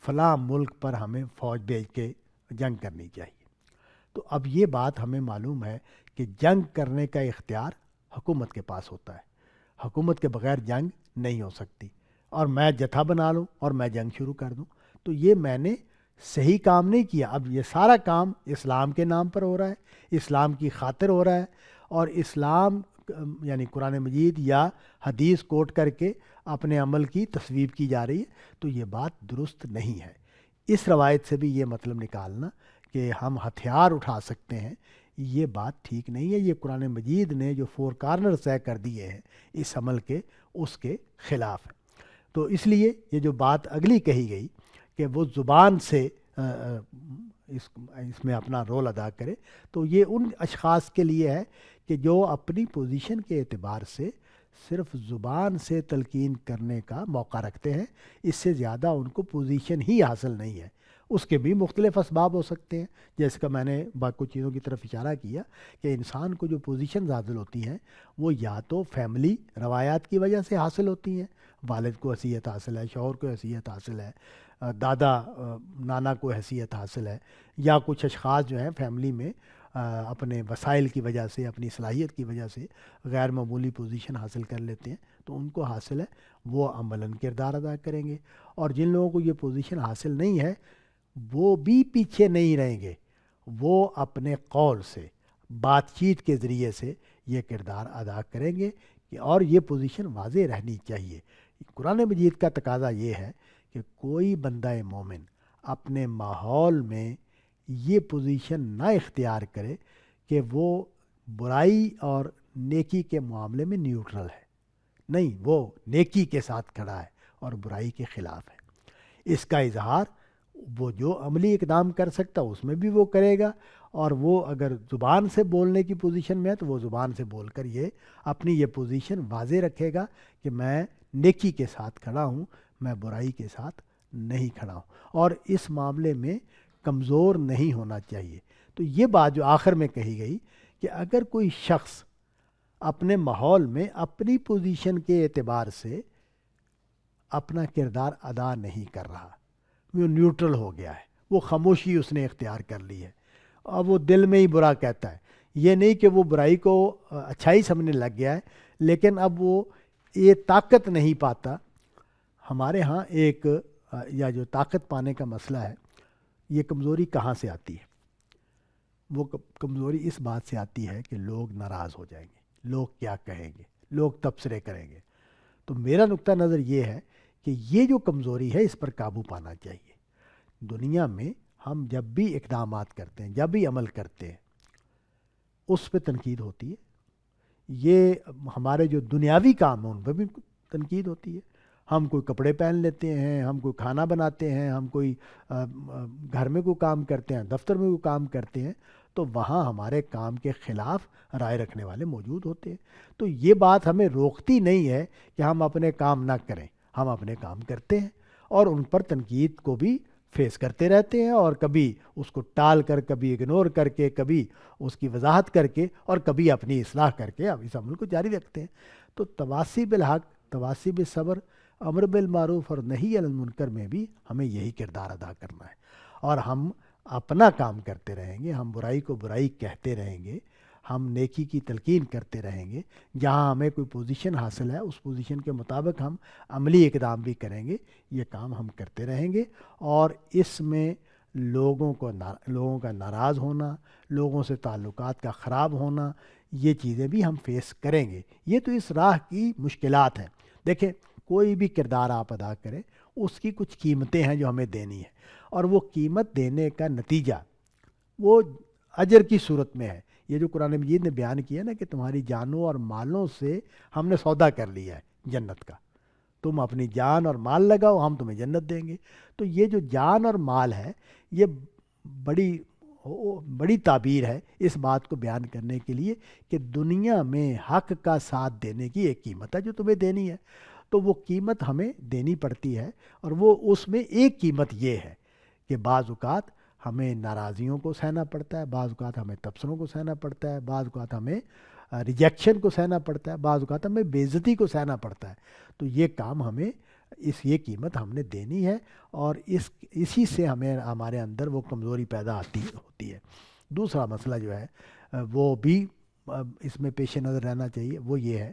Speaker 1: فلاں ملک پر ہمیں فوج بھیج کے جنگ کرنی چاہیے، تو اب یہ بات ہمیں معلوم ہے کہ جنگ کرنے کا اختیار حکومت کے پاس ہوتا ہے، حکومت کے بغیر جنگ نہیں ہو سکتی، اور میں جتھا بنا لوں اور میں جنگ شروع کر دوں، تو یہ میں نے صحیح کام نہیں کیا۔ اب یہ سارا کام اسلام کے نام پر ہو رہا ہے، اسلام کی خاطر ہو رہا ہے، اور اسلام یعنی قرآن مجید یا حدیث کوٹ کر کے اپنے عمل کی تصویب کی جا رہی ہے، تو یہ بات درست نہیں ہے۔ اس روایت سے بھی یہ مطلب نکالنا کہ ہم ہتھیار اٹھا سکتے ہیں، یہ بات ٹھیک نہیں ہے۔ یہ قرآن مجید نے جو 4 کارنر طے کر دیے ہیں اس عمل کے، اس کے خلاف ہے۔ تو اس لیے یہ جو بات اگلی کہی گئی کہ وہ زبان سے اس میں اپنا رول ادا کرے، تو یہ ان اشخاص کے لیے ہے کہ جو اپنی پوزیشن کے اعتبار سے صرف زبان سے تلقین کرنے کا موقع رکھتے ہیں، اس سے زیادہ ان کو پوزیشن ہی حاصل نہیں ہے۔ اس کے بھی مختلف اسباب ہو سکتے ہیں، جیسے کہ میں نے کچھ چیزوں کی طرف اشارہ کیا کہ انسان کو جو پوزیشنز حاصل ہوتی ہیں وہ یا تو فیملی روایات کی وجہ سے حاصل ہوتی ہیں، والد کو حیثیت حاصل ہے، شوہر کو حیثیت حاصل ہے، دادا نانا کو حیثیت حاصل ہے، یا کچھ اشخاص جو ہیں فیملی میں اپنے وسائل کی وجہ سے، اپنی صلاحیت کی وجہ سے غیر معمولی پوزیشن حاصل کر لیتے ہیں، تو ان کو حاصل ہے، وہ عملاً کردار ادا کریں گے، اور جن لوگوں کو یہ پوزیشن حاصل نہیں ہے وہ بھی پیچھے نہیں رہیں گے، وہ اپنے قول سے، بات چیت کے ذریعے سے یہ کردار ادا کریں گے، اور یہ پوزیشن واضح رہنی چاہیے۔ قرآن مجید کا تقاضا یہ ہے کہ کوئی بندہ مومن اپنے ماحول میں یہ پوزیشن نہ اختیار کرے کہ وہ برائی اور نیکی کے معاملے میں نیوٹرل ہے، نہیں، وہ نیکی کے ساتھ کھڑا ہے اور برائی کے خلاف ہے۔ اس کا اظہار وہ جو عملی اقدام کر سکتا اس میں بھی وہ کرے گا، اور وہ اگر زبان سے بولنے کی پوزیشن میں ہے تو وہ زبان سے بول کر یہ اپنی یہ پوزیشن واضح رکھے گا کہ میں نیکی کے ساتھ کھڑا ہوں، میں برائی کے ساتھ نہیں کھڑا ہوں، اور اس معاملے میں کمزور نہیں ہونا چاہیے۔ تو یہ بات جو آخر میں کہی گئی کہ اگر کوئی شخص اپنے ماحول میں اپنی پوزیشن کے اعتبار سے اپنا کردار ادا نہیں کر رہا، وہ نیوٹرل ہو گیا ہے، وہ خاموشی اس نے اختیار کر لی ہے، اور وہ دل میں ہی برا کہتا ہے، یہ نہیں کہ وہ برائی کو اچھائی سمجھنے لگ گیا ہے، لیکن اب وہ یہ طاقت نہیں پاتا۔ ہمارے ہاں ایک یا جو طاقت پانے کا مسئلہ ہے، یہ کمزوری کہاں سے آتی ہے؟ وہ کمزوری اس بات سے آتی ہے کہ لوگ ناراض ہو جائیں گے، لوگ کیا کہیں گے، لوگ تبصرے کریں گے۔ تو میرا نقطہ نظر یہ ہے کہ یہ جو کمزوری ہے اس پر قابو پانا چاہیے۔ دنیا میں ہم جب بھی اقدامات کرتے ہیں، جب بھی عمل کرتے ہیں، اس پہ تنقید ہوتی ہے۔ یہ ہمارے جو دنیاوی کام ہیں ان پہ بھی تنقید ہوتی ہے۔ ہم کوئی کپڑے پہن لیتے ہیں، ہم کوئی کھانا بناتے ہیں، ہم کوئی گھر میں کوئی کام کرتے ہیں، دفتر میں کوئی کام کرتے ہیں، تو وہاں ہمارے کام کے خلاف رائے رکھنے والے موجود ہوتے ہیں۔ تو یہ بات ہمیں روکتی نہیں ہے کہ ہم اپنے کام نہ کریں، ہم اپنے کام کرتے ہیں اور ان پر تنقید کو بھی فیس کرتے رہتے ہیں، اور کبھی اس کو ٹال کر، کبھی اگنور کر کے، کبھی اس کی وضاحت کر کے، اور کبھی اپنی اصلاح کر کے اب اس عمل کو جاری رکھتے ہیں۔ تو تواصی بالحق، تواصی بالصبر، امر بالمعروف اور نہی عن المنکر میں بھی ہمیں یہی کردار ادا کرنا ہے، اور ہم اپنا کام کرتے رہیں گے، ہم برائی کو برائی کہتے رہیں گے، ہم نیکی کی تلقین کرتے رہیں گے، جہاں ہمیں کوئی پوزیشن حاصل ہے اس پوزیشن کے مطابق ہم عملی اقدام بھی کریں گے، یہ کام ہم کرتے رہیں گے، اور اس میں لوگوں کا ناراض ہونا، لوگوں سے تعلقات کا خراب ہونا، یہ چیزیں بھی ہم فیس کریں گے۔ یہ تو اس راہ کی مشکلات ہیں۔ دیکھیں، کوئی بھی کردار آپ ادا کریں، اس کی کچھ قیمتیں ہیں جو ہمیں دینی ہے، اور وہ قیمت دینے کا نتیجہ وہ اجر کی صورت میں ہے۔ یہ جو قرآن مجید نے بیان کیا نا کہ تمہاری جانوں اور مالوں سے ہم نے سودا کر لیا ہے جنت کا، تم اپنی جان اور مال لگاؤ، ہم تمہیں جنت دیں گے۔ تو یہ جو جان اور مال ہے، یہ بڑی تعبیر ہے اس بات کو بیان کرنے کے لیے کہ دنیا میں حق کا ساتھ دینے کی ایک قیمت ہے جو تمہیں دینی ہے۔ تو وہ قیمت ہمیں دینی پڑتی ہے، اور وہ اس میں ایک قیمت یہ ہے کہ بعض اوقات ہمیں ناراضیوں کو سہنا پڑتا ہے، بعض اوقات ہمیں تبصروں کو سہنا پڑتا ہے، بعض اوقات ہمیں ریجیکشن کو سہنا پڑتا ہے، بعض اوقات ہمیں بے عزتی کو سہنا پڑتا ہے۔ تو یہ کام ہمیں یہ قیمت ہم نے دینی ہے، اور اسی سے ہمیں ہمارے اندر وہ کمزوری پیدا ہوتی ہے۔ دوسرا مسئلہ جو ہے وہ بھی اس میں پیش نظر رہنا چاہیے، وہ یہ ہے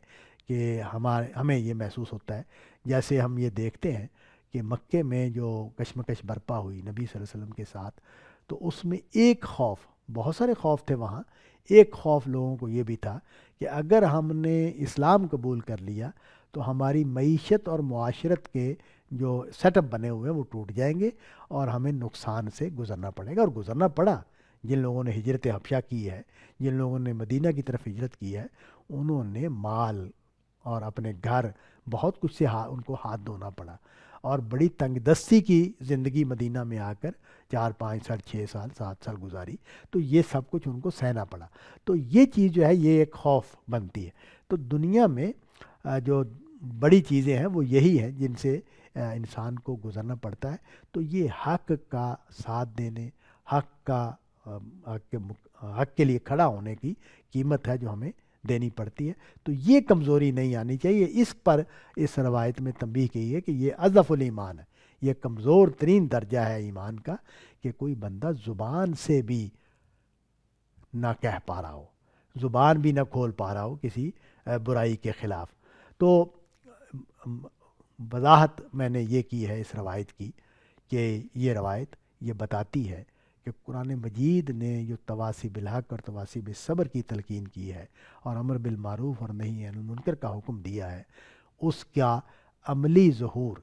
Speaker 1: کہ ہمیں یہ محسوس ہوتا ہے، جیسے ہم یہ دیکھتے ہیں کہ مکے میں جو کشمکش برپا ہوئی نبی صلی اللہ علیہ وسلم کے ساتھ، تو اس میں ایک خوف، بہت سارے خوف تھے وہاں، ایک خوف لوگوں کو یہ بھی تھا کہ اگر ہم نے اسلام قبول کر لیا تو ہماری معیشت اور معاشرت کے جو سیٹ اپ بنے ہوئے ہیں وہ ٹوٹ جائیں گے، اور ہمیں نقصان سے گزرنا پڑے گا، اور گزرنا پڑا۔ جن لوگوں نے ہجرت حبشہ کی ہے، جن لوگوں نے مدینہ کی طرف ہجرت کی ہے، انہوں نے مال اور اپنے گھر، بہت کچھ سے ان کو ہاتھ دھونا پڑا، اور بڑی تنگ دستی کی زندگی مدینہ میں آ کر 4 5 سال 6 سال 7 سال گزاری، تو یہ سب کچھ ان کو سہنا پڑا۔ تو یہ چیز جو ہے یہ ایک خوف بنتی ہے۔ تو دنیا میں جو بڑی چیزیں ہیں وہ یہی ہیں جن سے انسان کو گزرنا پڑتا ہے۔ تو یہ حق کا ساتھ دینے، حق کے لیے کھڑا ہونے کی قیمت ہے جو ہمیں دینی پڑتی ہے۔ تو یہ کمزوری نہیں آنی چاہیے۔ اس پر اس روایت میں تنبیہ کی ہے کہ یہ اضعف الایمان ہے، یہ کمزور ترین درجہ ہے ایمان کا، کہ کوئی بندہ زبان سے بھی نہ کہہ پا رہا ہو، زبان بھی نہ کھول پا رہا ہو کسی برائی کے خلاف۔ تو وضاحت میں نے یہ کی ہے اس روایت کی، کہ یہ روایت یہ بتاتی ہے کہ قرآن مجید نے جو تواصی بالحق اور تواصی بالصبر کی تلقین کی ہے، اور امر بالمعروف اور نہی عن المنکر کا حکم دیا ہے، اس کا عملی ظہور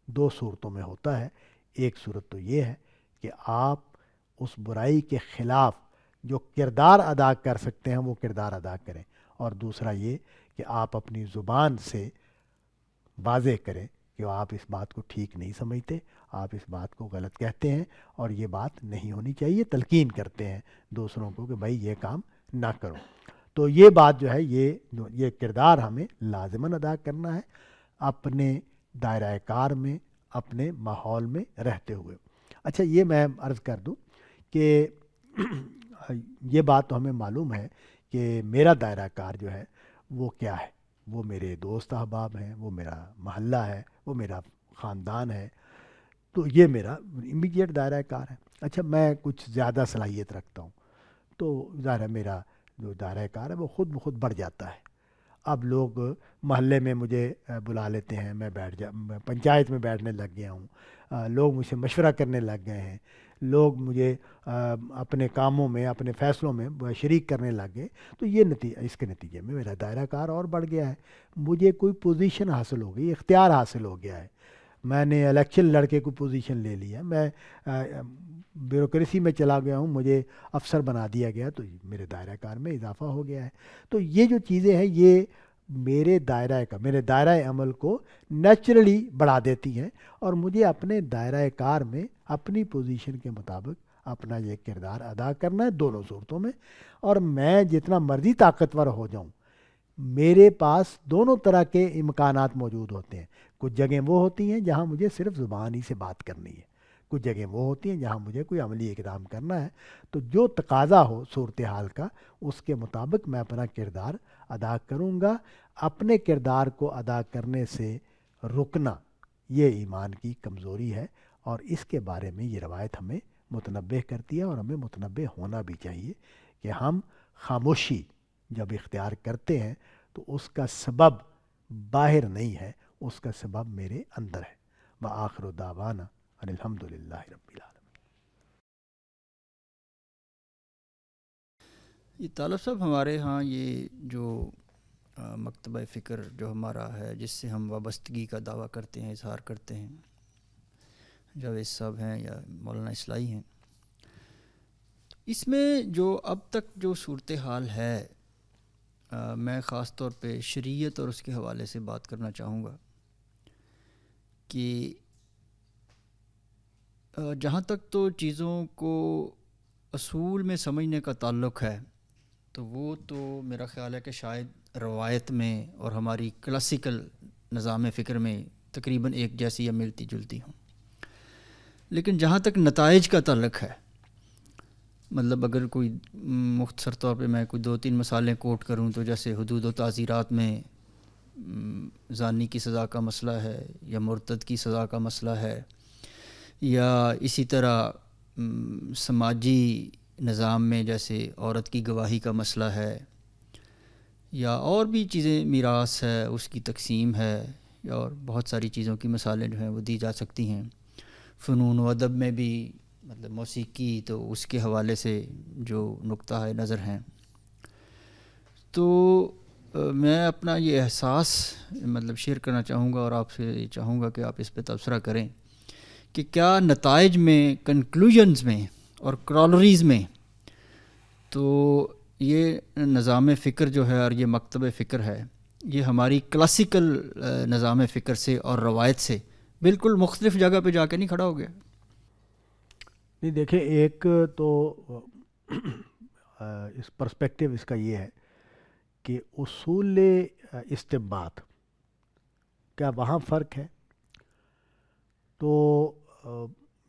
Speaker 1: 2 صورتوں میں ہوتا ہے۔ ایک صورت تو یہ ہے کہ آپ اس برائی کے خلاف جو کردار ادا کر سکتے ہیں وہ کردار ادا کریں، اور دوسرا یہ کہ آپ اپنی زبان سے واضح کریں کہ آپ اس بات کو ٹھیک نہیں سمجھتے، آپ اس بات کو غلط کہتے ہیں اور یہ بات نہیں ہونی چاہیے، تلقین کرتے ہیں دوسروں کو کہ بھائی یہ کام نہ کرو۔ تو یہ بات جو ہے، یہ کردار ہمیں لازماً ادا کرنا ہے اپنے دائرہ کار میں، اپنے ماحول میں رہتے ہوئے۔ اچھا، یہ میں عرض کر دوں کہ یہ بات تو ہمیں معلوم ہے کہ میرا دائرہ کار جو ہے وہ کیا ہے، وہ میرے دوست احباب ہیں، وہ میرا محلہ ہے، وہ میرا خاندان ہے، تو یہ میرا امیڈیٹ دائرہ کار ہے۔ اچھا، میں کچھ زیادہ صلاحیت رکھتا ہوں تو ظاہر ہے میرا جو دائرہ کار ہے وہ خود بخود بڑھ جاتا ہے۔ اب لوگ محلے میں مجھے بلا لیتے ہیں، میں پنچایت میں بیٹھنے لگ گیا ہوں، لوگ مجھ سے مشورہ کرنے لگ گئے ہیں، لوگ مجھے اپنے کاموں میں، اپنے فیصلوں میں شریک کرنے لگ گئے، تو یہ اس کے نتیجے میں میرا دائرہ کار اور بڑھ گیا ہے، مجھے کوئی پوزیشن حاصل ہو گئی، اختیار حاصل ہو گیا ہے، میں نے الیکشن لڑ کے کوئی پوزیشن لے لیا، میں بیوروکریسی میں چلا گیا ہوں، مجھے افسر بنا دیا گیا، تو میرے دائرہ کار میں اضافہ ہو گیا ہے۔ تو یہ جو چیزیں ہیں یہ میرے دائرہ عمل کو نیچرلی بڑھا دیتی ہیں، اور مجھے اپنے دائرہ کار میں اپنی پوزیشن کے مطابق اپنا یہ کردار ادا کرنا ہے دونوں صورتوں میں، اور میں جتنا مرضی طاقتور ہو جاؤں، میرے پاس دونوں طرح کے امکانات موجود ہوتے ہیں۔ کچھ جگہیں وہ ہوتی ہیں جہاں مجھے صرف زبان ہی سے بات کرنی ہے، کچھ جگہیں وہ ہوتی ہیں جہاں مجھے کوئی عملی اقدام کرنا ہے، تو جو تقاضا ہو صورتحال کا اس کے مطابق میں اپنا کردار ادا کروں گا۔ اپنے کردار کو ادا کرنے سے رکنا یہ ایمان کی کمزوری ہے، اور اس کے بارے میں یہ روایت ہمیں متنبہ کرتی ہے، اور ہمیں متنبہ ہونا بھی چاہیے کہ ہم خاموشی جب اختیار کرتے ہیں تو اس کا سبب باہر نہیں ہے، اس کا سبب میرے اندر ہے۔ وآخر دعوانا ان الحمد للہ رب العالمین۔
Speaker 2: یہ طالب صاحب، ہمارے ہاں یہ جو مکتبہ فکر جو ہمارا ہے، جس سے ہم وابستگی کا دعویٰ کرتے ہیں، اظہار کرتے ہیں، جاوید صاحب ہیں یا مولانا اصلاحی ہیں، اس میں جو اب تک جو صورتحال ہے، میں خاص طور پہ شریعت اور اس کے حوالے سے بات کرنا چاہوں گا کہ جہاں تک تو چیزوں کو اصول میں سمجھنے کا تعلق ہے، تو وہ تو میرا خیال ہے کہ شاید روایت میں اور ہماری کلاسیکل نظام فکر میں تقریباً ایک جیسی یا ملتی جلتی ہوں، لیکن جہاں تک نتائج کا تعلق ہے، مطلب اگر کوئی مختصر طور پہ میں کوئی 2-3 مثالیں کوٹ کروں، تو جیسے حدود و تعزیرات میں زانی کی سزا کا مسئلہ ہے، یا مرتد کی سزا کا مسئلہ ہے، یا اسی طرح سماجی نظام میں جیسے عورت کی گواہی کا مسئلہ ہے، یا اور بھی چیزیں، میراث ہے، اس کی تقسیم ہے، اور بہت ساری چیزوں کی مثالیں جو ہیں وہ دی جا سکتی ہیں۔ فنون و ادب میں بھی، مطلب موسیقی، تو اس کے حوالے سے جو نقطہ نظر ہیں، تو میں اپنا یہ احساس مطلب شیئر کرنا چاہوں گا، اور آپ سے چاہوں گا کہ آپ اس پہ تبصرہ کریں کہ کیا نتائج میں، کنکلوژنز میں اور کرالریز میں تو یہ نظام فکر جو ہے اور یہ مکتب فکر ہے، یہ ہماری کلاسیکل نظام فکر سے اور روایت سے بالکل مختلف جگہ پہ جا کے نہیں کھڑا ہو گیا؟
Speaker 1: نہیں، دیکھیں، ایک تو اس پرسپیکٹیو اس کا یہ ہے کہ اصول استنباط کیا وہاں فرق ہے، تو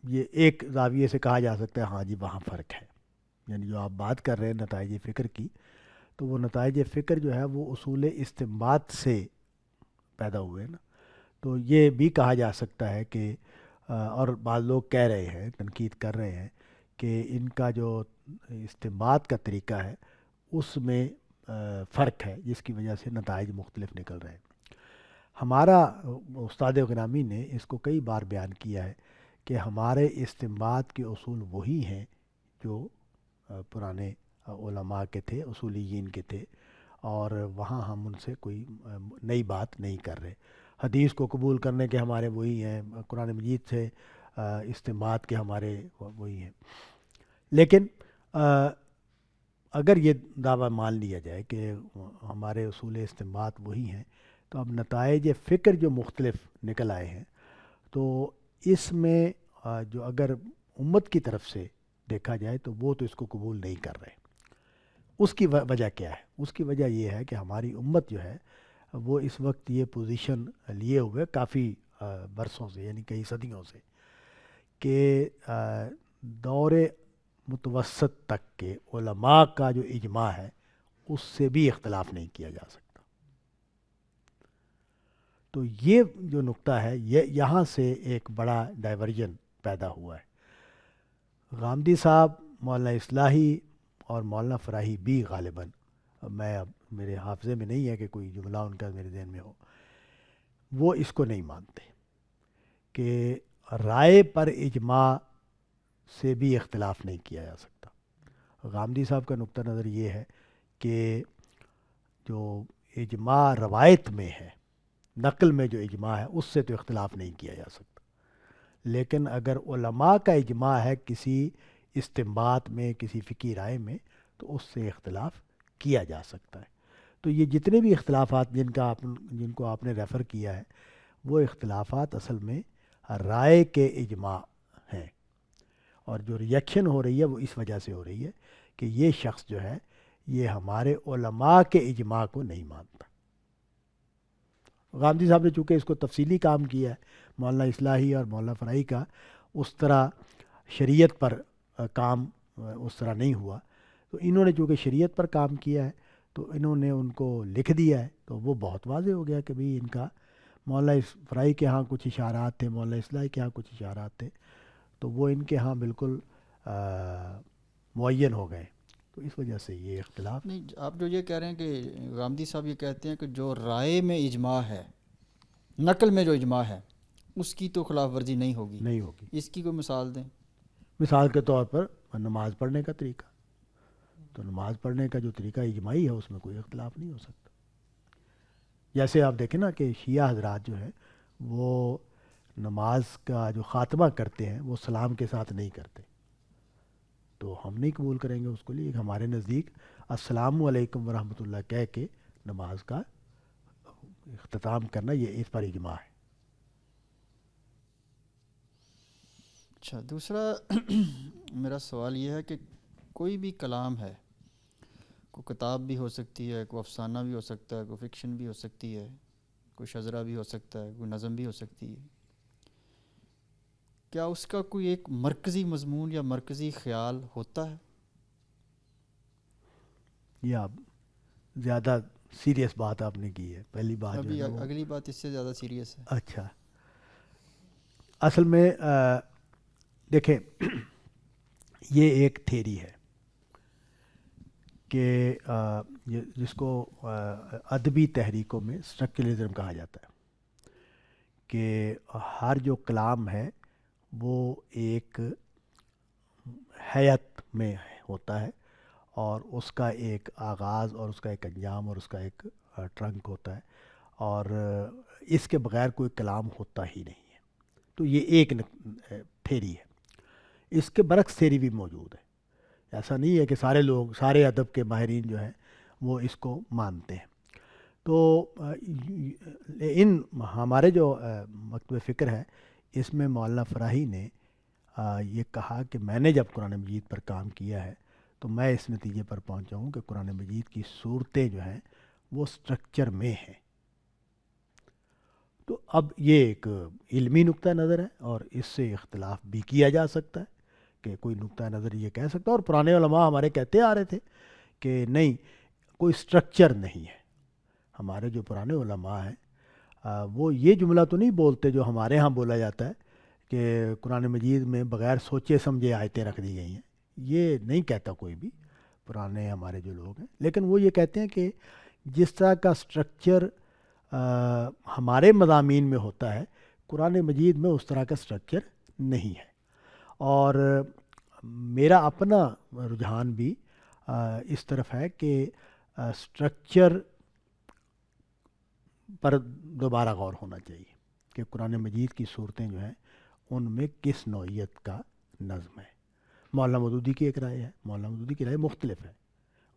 Speaker 1: یہ ایک زاویے سے کہا جا سکتا ہے ہاں جی وہاں فرق ہے، یعنی جو آپ بات کر رہے ہیں نتائج فکر کی، تو وہ نتائج فکر جو ہے وہ اصول استنباط سے پیدا ہوئے نا، تو یہ بھی کہا جا سکتا ہے کہ اور بعض لوگ کہہ رہے ہیں، تنقید کر رہے ہیں کہ ان کا جو استنباط کا طریقہ ہے اس میں فرق ہے، جس کی وجہ سے نتائج مختلف نکل رہے ہیں۔ ہمارا استاد گرامی نے اس کو کئی بار بیان کیا ہے کہ ہمارے استنباط کے اصول وہی ہیں جو پرانے علماء کے تھے، اصولیین کے تھے، اور وہاں ہم ان سے کوئی نئی بات نہیں کر رہے۔ حدیث کو قبول کرنے کے ہمارے وہی ہیں، قرآن مجید سے استنباط کے ہمارے وہی ہیں، لیکن اگر یہ دعویٰ مان لیا جائے کہ ہمارے اصول استنباط وہی ہیں، تو اب نتائج فکر جو مختلف نکل آئے ہیں، تو اس میں جو اگر امت کی طرف سے دیکھا جائے تو وہ تو اس کو قبول نہیں کر رہے۔ اس کی وجہ کیا ہے؟ اس کی وجہ یہ ہے کہ ہماری امت جو ہے وہ اس وقت یہ پوزیشن لیے ہوئے کافی برسوں سے، یعنی کئی صدیوں سے، کہ دور متوسط تک کے علماء کا جو اجماع ہے اس سے بھی اختلاف نہیں کیا جا سکتا۔ تو یہ جو نقطہ ہے، یہاں سے ایک بڑا ڈائیورژن پیدا ہوا ہے۔ غامدی صاحب، مولانا اصلاحی اور مولانا فراہی بھی غالباً، میں اب میرے حافظے میں نہیں ہے کہ کوئی جملہ ان کا میرے ذہن میں ہو، وہ اس کو نہیں مانتے کہ رائے پر اجماع سے بھی اختلاف نہیں کیا جا سکتا۔ غامدی صاحب کا نقطہ نظر یہ ہے کہ جو اجماع روایت میں ہے، نقل میں جو اجماع ہے، اس سے تو اختلاف نہیں کیا جا سکتا، لیکن اگر علماء کا اجماع ہے کسی استنباط میں، کسی فقہی رائے میں، تو اس سے اختلاف کیا جا سکتا ہے۔ تو یہ جتنے بھی اختلافات جن کو آپ نے ریفر کیا ہے، وہ اختلافات اصل میں رائے کے اجماع ہیں، اور جو ریئیکشن ہو رہی ہے وہ اس وجہ سے ہو رہی ہے کہ یہ شخص جو ہے یہ ہمارے علماء کے اجماع کو نہیں مانتا۔ غامدی صاحب نے چونکہ اس کو تفصیلی کام کیا ہے، مولانا اصلاحی اور مولانا فرائی کا اس طرح شریعت پر کام اس طرح نہیں ہوا، تو انہوں نے چونکہ شریعت پر کام کیا ہے تو انہوں نے ان کو لکھ دیا ہے، تو وہ بہت واضح ہو گیا کہ بھئی ان کا مولانا فرائی کے ہاں کچھ اشارات تھے، مولانا اصلاحی کے ہاں کچھ اشارات تھے، تو وہ ان کے ہاں بالکل معین ہو گئے۔ تو اس وجہ سے یہ اختلاف۔
Speaker 2: نہیں، آپ جو یہ کہہ رہے ہیں کہ غامدی صاحب یہ کہتے ہیں کہ جو رائے میں اجماع ہے، نقل میں جو اجماع ہے، اس کی تو خلاف ورزی نہیں ہوگی۔
Speaker 1: نہیں ہوگی۔
Speaker 2: اس کی کوئی مثال دیں۔
Speaker 1: مثال کے طور پر نماز پڑھنے کا طریقہ، تو نماز پڑھنے کا جو طریقہ اجماعی ہے اس میں کوئی اختلاف نہیں ہو سکتا۔ جیسے آپ دیکھیں نا کہ شیعہ حضرات جو ہے وہ نماز کا جو خاتمہ کرتے ہیں وہ سلام کے ساتھ نہیں کرتے، تو ہم نہیں قبول کریں گے اس کو لیے۔ ہمارے نزدیک السلام علیکم ورحمۃ اللہ کہہ کے نماز کا اختتام کرنا، یہ اس پر اجماع ہے۔
Speaker 2: اچھا، دوسرا میرا سوال یہ ہے کہ کوئی بھی کلام ہے، کوئی کتاب بھی ہو سکتی ہے، کوئی افسانہ بھی ہو سکتا ہے، کوئی فکشن بھی ہو سکتی ہے، کوئی شجرہ بھی ہو سکتا ہے، کوئی نظم بھی ہو سکتی ہے، کیا اس کا کوئی ایک مرکزی مضمون یا مرکزی خیال ہوتا ہے؟
Speaker 1: یہ آپ زیادہ سیریس بات آپ نے کی ہے، پہلی بات جو
Speaker 2: ابھی
Speaker 1: ہے نا
Speaker 2: اگلی بات اس سے زیادہ سیریس ہے۔
Speaker 1: اچھا، اصل میں دیکھیں یہ ایک تھیری ہے کہ جس کو ادبی تحریکوں میں اسٹرکچرلزم کہا جاتا ہے، کہ ہر جو کلام ہے وہ ایک ہیئت میں ہوتا ہے، اور اس کا ایک آغاز اور اس کا ایک انجام اور اس کا ایک ٹرنک ہوتا ہے، اور اس کے بغیر کوئی کلام ہوتا ہی نہیں ہے۔ تو یہ ایک تھیری ہے۔ اس کے برعکس تھیری بھی موجود ہے، ایسا نہیں ہے کہ سارے لوگ، سارے ادب کے ماہرین جو ہیں وہ اس کو مانتے ہیں۔ تو ہمارے جو مکتب فکر ہے اس میں مولانا فراہی نے یہ کہا کہ میں نے جب قرآن مجید پر کام کیا ہے تو میں اس نتیجے پر پہنچا ہوں کہ قرآن مجید کی صورتیں جو ہیں وہ سٹرکچر میں ہیں۔ تو اب یہ ایک علمی نقطہ نظر ہے، اور اس سے اختلاف بھی کیا جا سکتا ہے کہ کوئی نقطہ نظر یہ کہہ سکتا ہے، اور پرانے علماء ہمارے کہتے آ رہے تھے کہ نہیں، کوئی سٹرکچر نہیں ہے۔ ہمارے جو پرانے علماء ہیں وہ یہ جملہ تو نہیں بولتے جو ہمارے ہاں بولا جاتا ہے کہ قرآن مجید میں بغیر سوچے سمجھے آیتیں رکھ دی گئی ہیں، یہ نہیں کہتا کوئی بھی پرانے ہمارے جو لوگ ہیں، لیکن وہ یہ کہتے ہیں کہ جس طرح کا سٹرکچر ہمارے مضامین میں ہوتا ہے، قرآن مجید میں اس طرح کا سٹرکچر نہیں ہے۔ اور میرا اپنا رجحان بھی اس طرف ہے کہ سٹرکچر پر دوبارہ غور ہونا چاہیے کہ قرآن مجید کی صورتیں جو ہیں ان میں کس نوعیت کا نظم ہے۔ مولانا مودودی کی ایک رائے ہے، مولانا مودودی کی رائے مختلف ہے،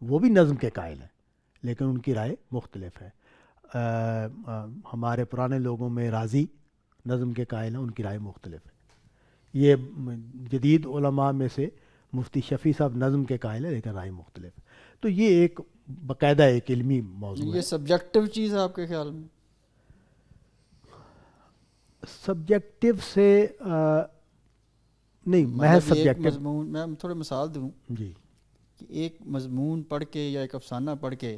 Speaker 1: وہ بھی نظم کے قائل ہیں لیکن ان کی رائے مختلف ہے۔ ہمارے پرانے لوگوں میں راضی نظم کے قائل ہیں، ان کی رائے مختلف ہے. یہ جدید علماء میں سے مفتی شفیع صاحب نظم کے قائل ہیں لیکن رائے مختلف ہے. تو یہ ایک باقاعدہ ایک علمی موضوع
Speaker 2: یہ
Speaker 1: ہے.
Speaker 2: سبجیکٹو چیز ہے آپ کے خیال میں؟
Speaker 1: سبجیکٹو سے نہیں، محض
Speaker 2: مطلب ایک
Speaker 1: سبجیکٹو.
Speaker 2: مضمون، میں تھوڑے مثال دوں
Speaker 1: جی
Speaker 2: کہ ایک مضمون پڑھ کے یا ایک افسانہ پڑھ کے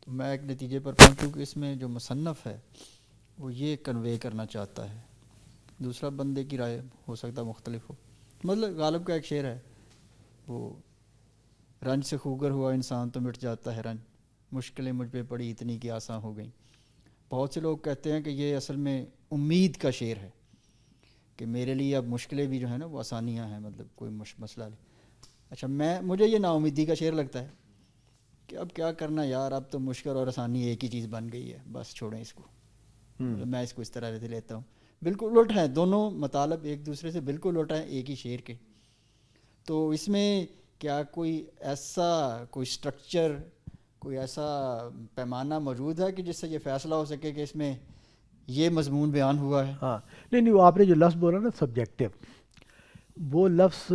Speaker 2: تو میں ایک نتیجے پر پہنچوں کہ اس میں جو مصنف ہے وہ یہ کنوے کرنا چاہتا ہے، دوسرا بندے کی رائے ہو سکتا مختلف ہو. مطلب غالب کا ایک شعر ہے، وہ رنج سے خوگر ہوا انسان تو مٹ جاتا ہے رنج، مشکلیں مجھ پہ پڑی اتنی کہ آسان ہو گئیں. بہت سے لوگ کہتے ہیں کہ یہ اصل میں امید کا شعر ہے کہ میرے لیے اب مشکلیں بھی جو ہیں نا وہ آسانیاں ہیں، مطلب کوئی مسئلہ نہیں. اچھا، مجھے یہ نا امیدی کا شعر لگتا ہے کہ اب کیا کرنا یار، اب تو مشکل اور آسانی ایک ہی چیز بن گئی ہے، بس چھوڑیں اس کو. مطلب میں اس کو اس طرح سے لیتا ہوں. بالکل الٹ ہیں دونوں مطالب، ایک دوسرے سے بالکل الٹ ہیں ایک ہی شعر کے. تو اس میں کیا کوئی ایسا کوئی سٹرکچر، کوئی ایسا پیمانہ موجود ہے کہ جس سے یہ فیصلہ ہو سکے کہ اس میں یہ مضمون بیان ہوا ہے؟
Speaker 1: ہاں، نہیں وہ آپ نے جو لفظ بولا نا سبجیکٹو، وہ لفظ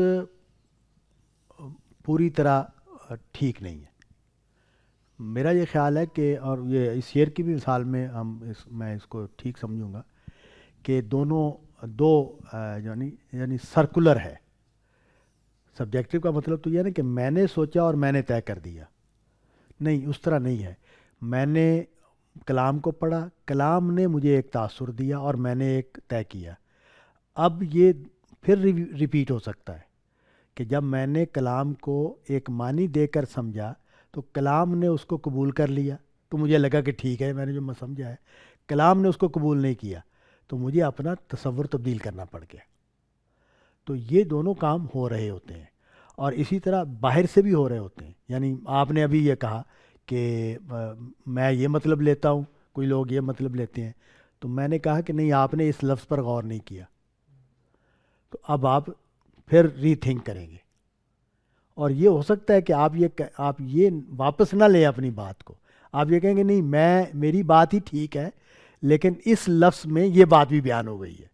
Speaker 1: پوری طرح ٹھیک نہیں ہے. میرا یہ خیال ہے کہ، اور یہ اس شعر کی بھی مثال میں میں اس کو ٹھیک سمجھوں گا کہ دونوں دو یعنی سرکولر ہے. سبجیکٹو کا مطلب تو یہ ہے نا کہ میں نے سوچا اور میں نے طے کر دیا، نہیں اس طرح نہیں ہے. میں نے کلام کو پڑھا، کلام نے مجھے ایک تاثر دیا اور میں نے ایک طے کیا. اب یہ پھر ریپیٹ ہو سکتا ہے کہ جب میں نے کلام کو ایک معنی دے کر سمجھا تو کلام نے اس کو قبول کر لیا تو مجھے لگا کہ ٹھیک ہے میں نے جو میں سمجھا ہے. کلام نے اس کو قبول نہیں کیا تو مجھے اپنا تصور تبدیل کرنا پڑ گیا. تو یہ دونوں کام ہو رہے ہوتے ہیں، اور اسی طرح باہر سے بھی ہو رہے ہوتے ہیں. یعنی آپ نے ابھی یہ کہا کہ میں یہ مطلب لیتا ہوں، کوئی لوگ یہ مطلب لیتے ہیں، تو میں نے کہا کہ نہیں آپ نے اس لفظ پر غور نہیں کیا، تو اب آپ پھر ری تھنک کریں گے. اور یہ ہو سکتا ہے کہ آپ یہ واپس نہ لیں اپنی بات کو. آپ یہ کہیں گے نہیں میری بات ہی ٹھیک ہے لیکن اس لفظ میں یہ بات بھی بیان ہو گئی ہے.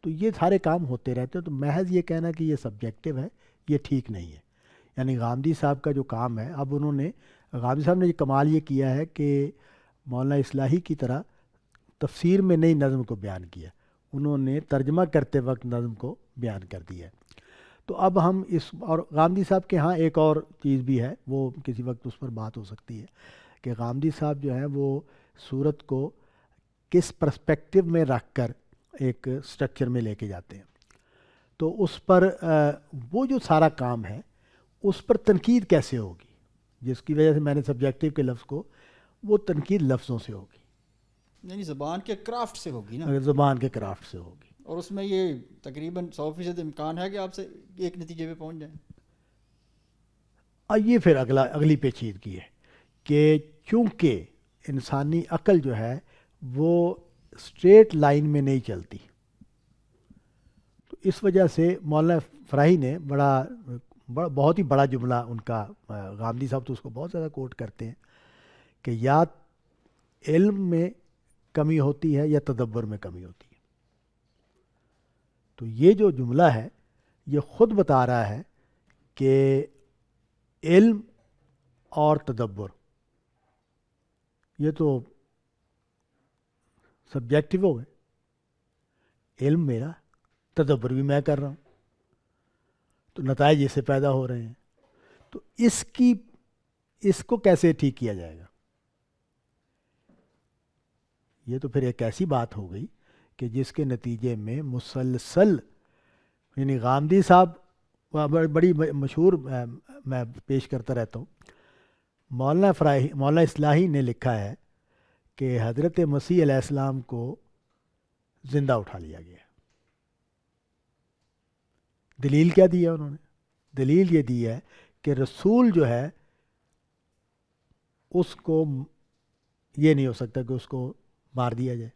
Speaker 1: تو یہ سارے کام ہوتے رہتے ہیں. تو محض یہ کہنا کہ یہ سبجیکٹو ہے یہ ٹھیک نہیں ہے. یعنی غامدی صاحب کا جو کام ہے، اب غامدی صاحب نے یہ کمال یہ کیا ہے کہ مولانا اصلاحی کی طرح تفسیر میں نئی نظم کو بیان کیا، انہوں نے ترجمہ کرتے وقت نظم کو بیان کر دیا ہے. تو اب ہم اور غامدی صاحب کے ہاں ایک اور چیز بھی ہے، وہ کسی وقت اس پر بات ہو سکتی ہے کہ غامدی صاحب جو ہیں وہ صورت کو کس پرسپیکٹیو میں رکھ کر ایک سٹرکچر میں لے کے جاتے ہیں. تو اس پر وہ جو سارا کام ہے اس پر تنقید کیسے ہوگی، جس کی وجہ سے میں نے سبجیکٹیو کے لفظ کو، وہ تنقید لفظوں سے ہوگی،
Speaker 2: یعنی زبان کے کرافٹ سے ہوگی نا،
Speaker 1: اگر زبان کے کرافٹ سے ہوگی.
Speaker 2: اور اس میں یہ تقریباً 100% امکان ہے کہ آپ سے ایک نتیجے پہ پہنچ جائیں.
Speaker 1: یہ پھر اگلی پیچیدگی ہے کہ چونکہ انسانی عقل جو ہے وہ اسٹریٹ لائن میں نہیں چلتی، تو اس وجہ سے مولانا فراہی نے بہت ہی بڑا جملہ ان کا، غامدی صاحب تو اس کو بہت زیادہ کوٹ کرتے ہیں کہ یا علم میں کمی ہوتی ہے یا تدبر میں کمی ہوتی ہے. تو یہ جو جملہ ہے یہ خود بتا رہا ہے کہ علم اور تدبر یہ تو سبجیکٹو ہو گئے. علم میرا، تدبر بھی میں کر رہا ہوں، تو نتائج اس سے پیدا ہو رہے ہیں. تو اس کو کیسے ٹھیک کیا جائے گا؟ یہ تو پھر ایک ایسی بات ہو گئی کہ جس کے نتیجے میں مسلسل، یعنی غامدی صاحب بڑی مشہور میں پیش کرتا رہتا ہوں، مولانا اصلاحی نے لکھا ہے کہ حضرت مسیح علیہ السلام کو زندہ اٹھا لیا گیا. دلیل کیا دی ہے انہوں نے؟ دلیل یہ دی ہے کہ رسول جو ہے اس کو یہ نہیں ہو سکتا کہ اس کو مار دیا جائے.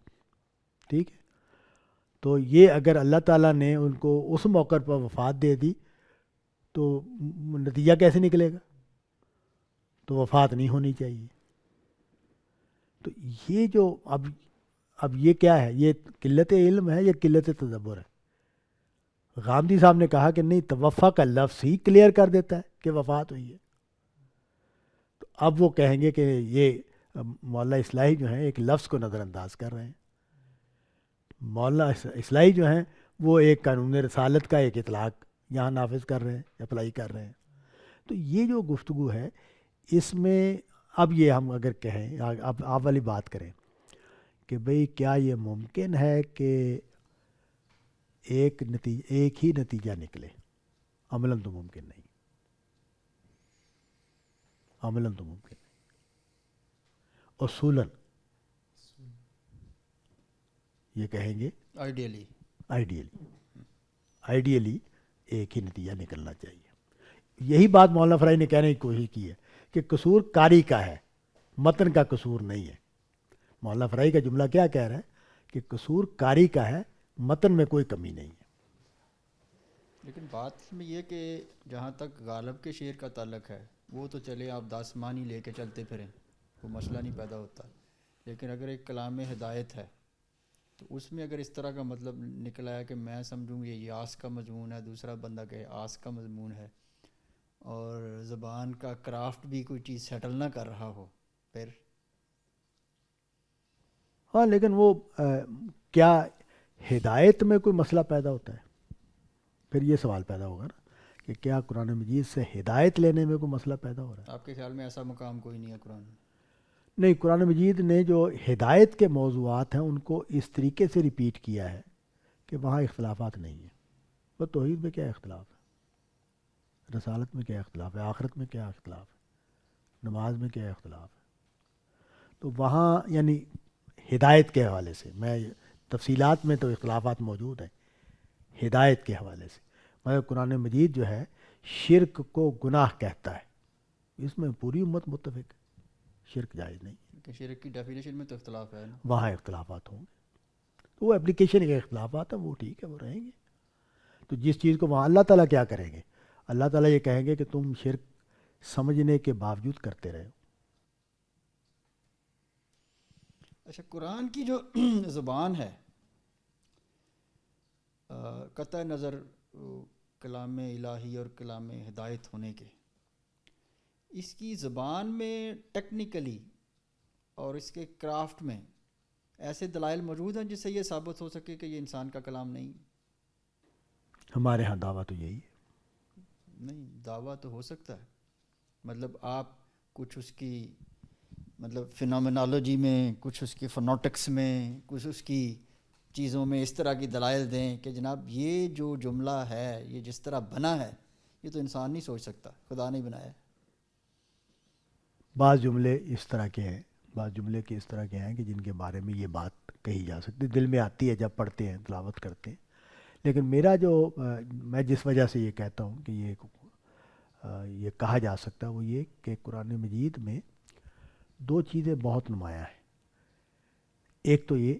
Speaker 1: ٹھیک ہے، تو یہ اگر اللہ تعالیٰ نے ان کو اس موقع پر وفات دے دی تو نتیجہ کیسے نکلے گا؟ تو وفات نہیں ہونی چاہیے. تو یہ جو اب یہ کیا ہے، یہ قلت علم ہے یا قلت تدبر ہے؟ غامدی صاحب نے کہا کہ نہیں، توفا کا لفظ ہی کلیئر کر دیتا ہے کہ وفات ہوئی ہے. تو اب وہ کہیں گے کہ یہ مولانا اصلاحی جو ہیں ایک لفظ کو نظر انداز کر رہے ہیں. مولانا اصلاحی جو ہیں وہ ایک قانون رسالت کا ایک اطلاق یہاں نافذ کر رہے ہیں، اپلائی کر رہے ہیں. تو یہ جو گفتگو ہے اس میں اب یہ ہم اگر کہیں، اب آپ والی بات کریں کہ بھئی کیا یہ ممکن ہے کہ ایک ہی نتیجہ نکلے؟ عملاً تو ممکن نہیں، عملاً تو ممکن نہیں. اصولاً یہ کہیں گے آئیڈیلی ایک ہی نتیجہ نکلنا چاہیے. یہی بات مولانا فرائی نے کہنے کی کوشش کی ہے کہ قصور کاری کا ہے، متن کا قصور نہیں ہے. مولانا فرائی کا جملہ کیا کہہ رہا ہے کہ قصور کاری کا ہے، متن میں کوئی کمی نہیں ہے.
Speaker 2: لیکن بات میں یہ کہ جہاں تک غالب کے شعر کا تعلق ہے وہ تو چلے آپ داسمانی لے کے چلتے پھریں، کوئی مسئلہ نہیں پیدا ہوتا. لیکن اگر ایک کلام ہدایت ہے تو اس میں اگر اس طرح کا مطلب نکلا ہے کہ میں سمجھوں یہ یاس کا مضمون ہے، دوسرا بندہ کہے آس کا مضمون ہے، اور زبان کا کرافٹ بھی کوئی چیز سیٹل نہ کر رہا ہو، پھر
Speaker 1: ہاں لیکن وہ کیا ہدایت میں کوئی مسئلہ پیدا ہوتا ہے؟ پھر یہ سوال پیدا ہوگا نا کہ کیا قرآن مجید سے ہدایت لینے میں کوئی مسئلہ پیدا ہو رہا ہے؟
Speaker 2: آپ کے خیال میں ایسا مقام کوئی نہیں ہے قرآن میں؟
Speaker 1: نہیں، قرآن مجید نے جو ہدایت کے موضوعات ہیں ان کو اس طریقے سے ریپیٹ کیا ہے کہ وہاں اختلافات نہیں ہیں. وہ توحید میں کیا اختلاف ہے، رسالت میں کیا اختلاف ہے، آخرت میں کیا اختلاف ہے، نماز میں کیا اختلاف ہے. تو وہاں یعنی ہدایت کے حوالے سے، میں تفصیلات میں تو اختلافات موجود ہیں، ہدایت کے حوالے سے مگر قرآن مجید جو ہے شرک کو گناہ کہتا ہے، اس میں پوری امت متفق ہے، شرک جائز نہیں.
Speaker 2: کہ شرک کی ڈیفینیشن میں تو اختلاف ہے نا.
Speaker 1: وہاں اختلافات ہوں گے، تو وہ اپلیکیشن کے اختلافات ہیں، وہ ٹھیک ہے، وہ رہیں گے. تو جس چیز کو وہاں اللہ تعالیٰ کیا کریں گے، اللہ تعالیٰ یہ کہیں گے کہ تم شرک سمجھنے کے باوجود کرتے رہے.
Speaker 2: اچھا، قرآن کی جو زبان ہے، قطع نظر کلام الہی اور کلام ہدایت ہونے کے، اس کی زبان میں ٹیکنیکلی اور اس کے کرافٹ میں ایسے دلائل موجود ہیں جس سے یہ ثابت ہو سکے کہ یہ انسان کا کلام نہیں؟
Speaker 1: ہمارے ہاں دعویٰ تو یہی ہے.
Speaker 2: نہیں، دعویٰ تو ہو سکتا ہے، مطلب آپ کچھ اس کی مطلب فینومینالوجی میں، کچھ اس کی فنوٹکس میں، کچھ اس کی چیزوں میں اس طرح کی دلائل دیں کہ جناب یہ جو جملہ ہے یہ جس طرح بنا ہے یہ تو انسان نہیں سوچ سکتا، خدا نہیں بنایا.
Speaker 1: بعض جملے اس طرح کے ہیں، بعض جملے کے اس طرح کے ہیں کہ جن کے بارے میں یہ بات کہی جا سکتی، دل میں آتی ہے جب پڑھتے ہیں، تلاوت کرتے ہیں. لیکن میرا جو میں جس وجہ سے یہ کہتا ہوں کہ یہ کہا جا سکتا ہے وہ یہ کہ قرآن مجید میں دو چیزیں بہت نمایاں ہیں. ایک تو یہ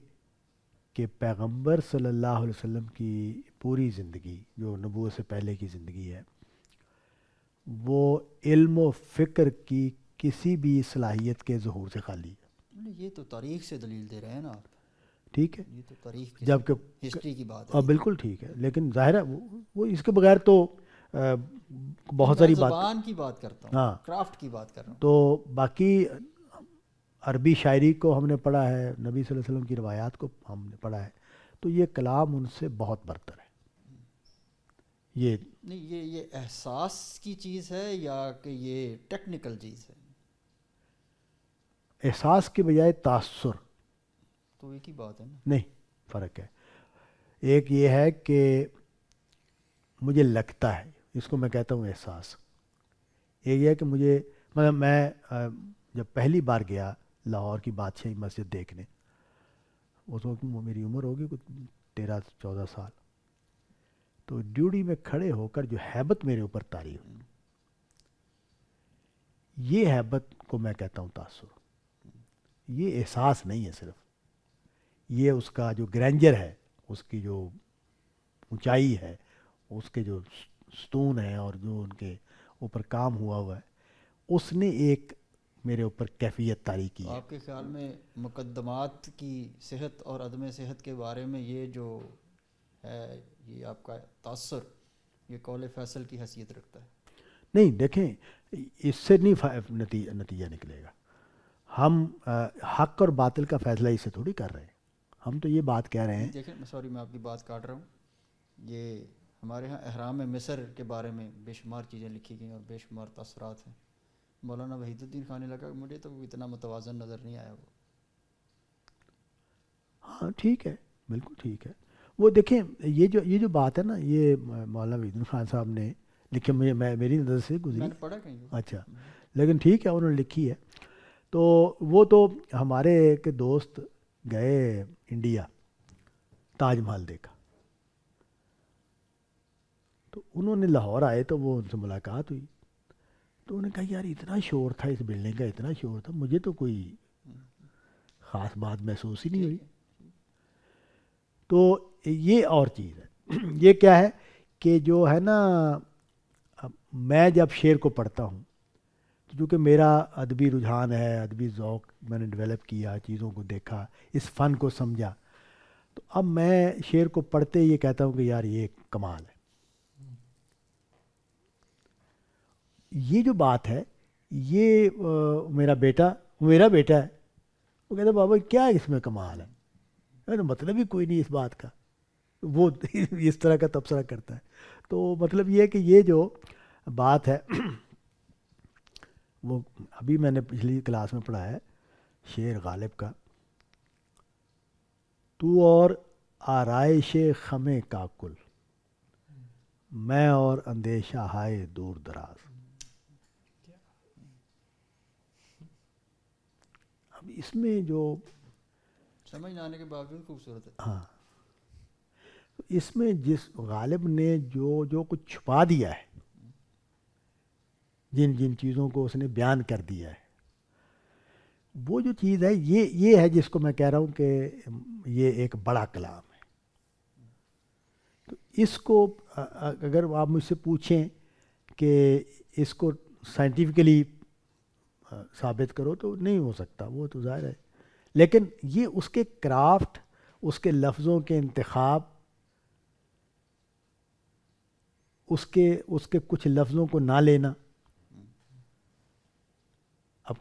Speaker 1: کہ پیغمبر صلی اللہ علیہ وسلم کی پوری زندگی جو نبوت سے پہلے کی زندگی ہے وہ علم و فکر کی کسی بھی صلاحیت کے ظہور سے خالی ہے.
Speaker 2: یہ تو تاریخ سے دلیل دے رہے ہیں نا آپ.
Speaker 1: ٹھیک ہے،
Speaker 2: یہ تو تاریخ کی
Speaker 1: جبکہ
Speaker 2: ہسٹری کی بات ہے.
Speaker 1: بالکل ٹھیک ہے، لیکن ظاہر ہے وہ اس کے بغیر تو بہت ساری بات.
Speaker 2: زبان کی بات کرتا ہوں،
Speaker 1: ہاں،
Speaker 2: کرافٹ کی بات کر رہا ہوں.
Speaker 1: تو باقی عربی شاعری کو ہم نے پڑھا ہے، نبی صلی اللہ علیہ وسلم کی روایات کو ہم نے پڑھا ہے، تو یہ کلام ان سے بہت برتر ہے. یہ
Speaker 2: نہیں، یہ احساس کی چیز ہے یا کہ یہ ٹیکنیکل چیز ہے؟
Speaker 1: احساس کے بجائے تاثر.
Speaker 2: تو ایک ہی بات ہے نا.
Speaker 1: نہیں، فرق ہے. ایک یہ ہے کہ مجھے لگتا ہے، اس کو میں کہتا ہوں احساس. ایک یہ ہے کہ مجھے مطلب میں جب پہلی بار گیا لاہور کی بادشاہی مسجد دیکھنے، اس وقت میری عمر ہوگی کچھ 13-14 سال، تو ڈیوٹی میں کھڑے ہو کر جو ہیبت میرے اوپر طاری ہوئی، یہ ہیبت کو میں کہتا ہوں تاثر. یہ احساس نہیں ہے صرف، یہ اس کا جو گرینجر ہے، اس کی جو اونچائی ہے، اس کے جو ستون ہیں اور جو ان کے اوپر کام ہوا ہے، اس نے ایک میرے اوپر کیفیت طاری کی
Speaker 2: تو
Speaker 1: ہے۔
Speaker 2: آپ کے خیال میں مقدمات کی صحت اور عدم صحت کے بارے میں یہ جو ہے یہ آپ کا تاثر یہ قول فیصل کی حیثیت رکھتا ہے؟
Speaker 1: نہیں دیکھیں، اس سے نہیں نتیجہ نکلے گا۔ ہم حق اور باطل کا فیصلہ اس سے تھوڑی کر رہے ہیں، ہم تو یہ بات کہہ رہے ہیں۔
Speaker 2: دیکھیں سوری میں آپ کی بات کاٹ رہا ہوں، یہ ہمارے ہاں احرام مصر کے بارے میں بے شمار چیزیں لکھی گئی اور بے شمار تاثرات ہیں۔ مولانا وحید الدین خانی لگا مجھے تو وہ اتنا متوازن نظر نہیں آیا وہ۔
Speaker 1: ہاں ٹھیک ہے، بالکل ٹھیک ہے۔ وہ دیکھیں یہ جو بات ہے نا، یہ مولانا وحید الدین خان صاحب نے لکھی، میری نظر سے
Speaker 2: میں
Speaker 1: گزری۔
Speaker 2: نے پڑھا کہیں وہ۔
Speaker 1: اچھا، لیکن ٹھیک ہے انہوں نے لکھی ہے۔ تو وہ تو ہمارے ایک دوست گئے انڈیا، تاج محل دیکھا، تو انہوں نے لاہور آئے تو وہ ان سے ملاقات ہوئی، تو انہوں نے کہا یار اتنا شور تھا اس بلڈنگ کا، اتنا شور تھا، مجھے تو کوئی خاص بات محسوس ہی نہیں ہوئی۔ تو یہ اور چیز ہے، یہ کیا ہے کہ جو ہے نا، میں جب شعر کو پڑھتا ہوں، کیونکہ میرا ادبی رجحان ہے، ادبی ذوق میں نے ڈیولپ کیا، چیزوں کو دیکھا، اس فن کو سمجھا، تو اب میں شعر کو پڑھتے یہ کہتا ہوں کہ یار یہ کمال ہے۔ یہ جو بات ہے، یہ میرا بیٹا ہے، وہ کہتا ہے بابا کیا اس میں کمال ہے، تو مطلب ہی کوئی نہیں اس بات کا، وہ اس طرح کا تبصرہ کرتا ہے۔ تو مطلب یہ ہے کہ یہ جو بات ہے وہ ابھی میں نے پچھلی کلاس میں پڑھا ہے شعر غالب کا، تو اور آرائش خم کاکل، میں اور اندیشہ ہائے دور دراز۔ اب اس میں جو
Speaker 2: سمجھ نہ آنے کے باوجود خوبصورت ہے۔
Speaker 1: ہاں، اس میں جس غالب نے جو کچھ چھپا دیا ہے، جن چیزوں کو اس نے بیان کر دیا ہے، وہ جو چیز ہے یہ ہے جس کو میں کہہ رہا ہوں کہ یہ ایک بڑا کلام ہے۔ تو اس کو اگر آپ مجھ سے پوچھیں کہ اس کو سائنٹیفکلی ثابت کرو تو نہیں ہو سکتا، وہ تو ظاہر ہے، لیکن یہ اس کے کرافٹ، اس کے لفظوں کے انتخاب، اس کے کچھ لفظوں کو نہ لینا۔ اب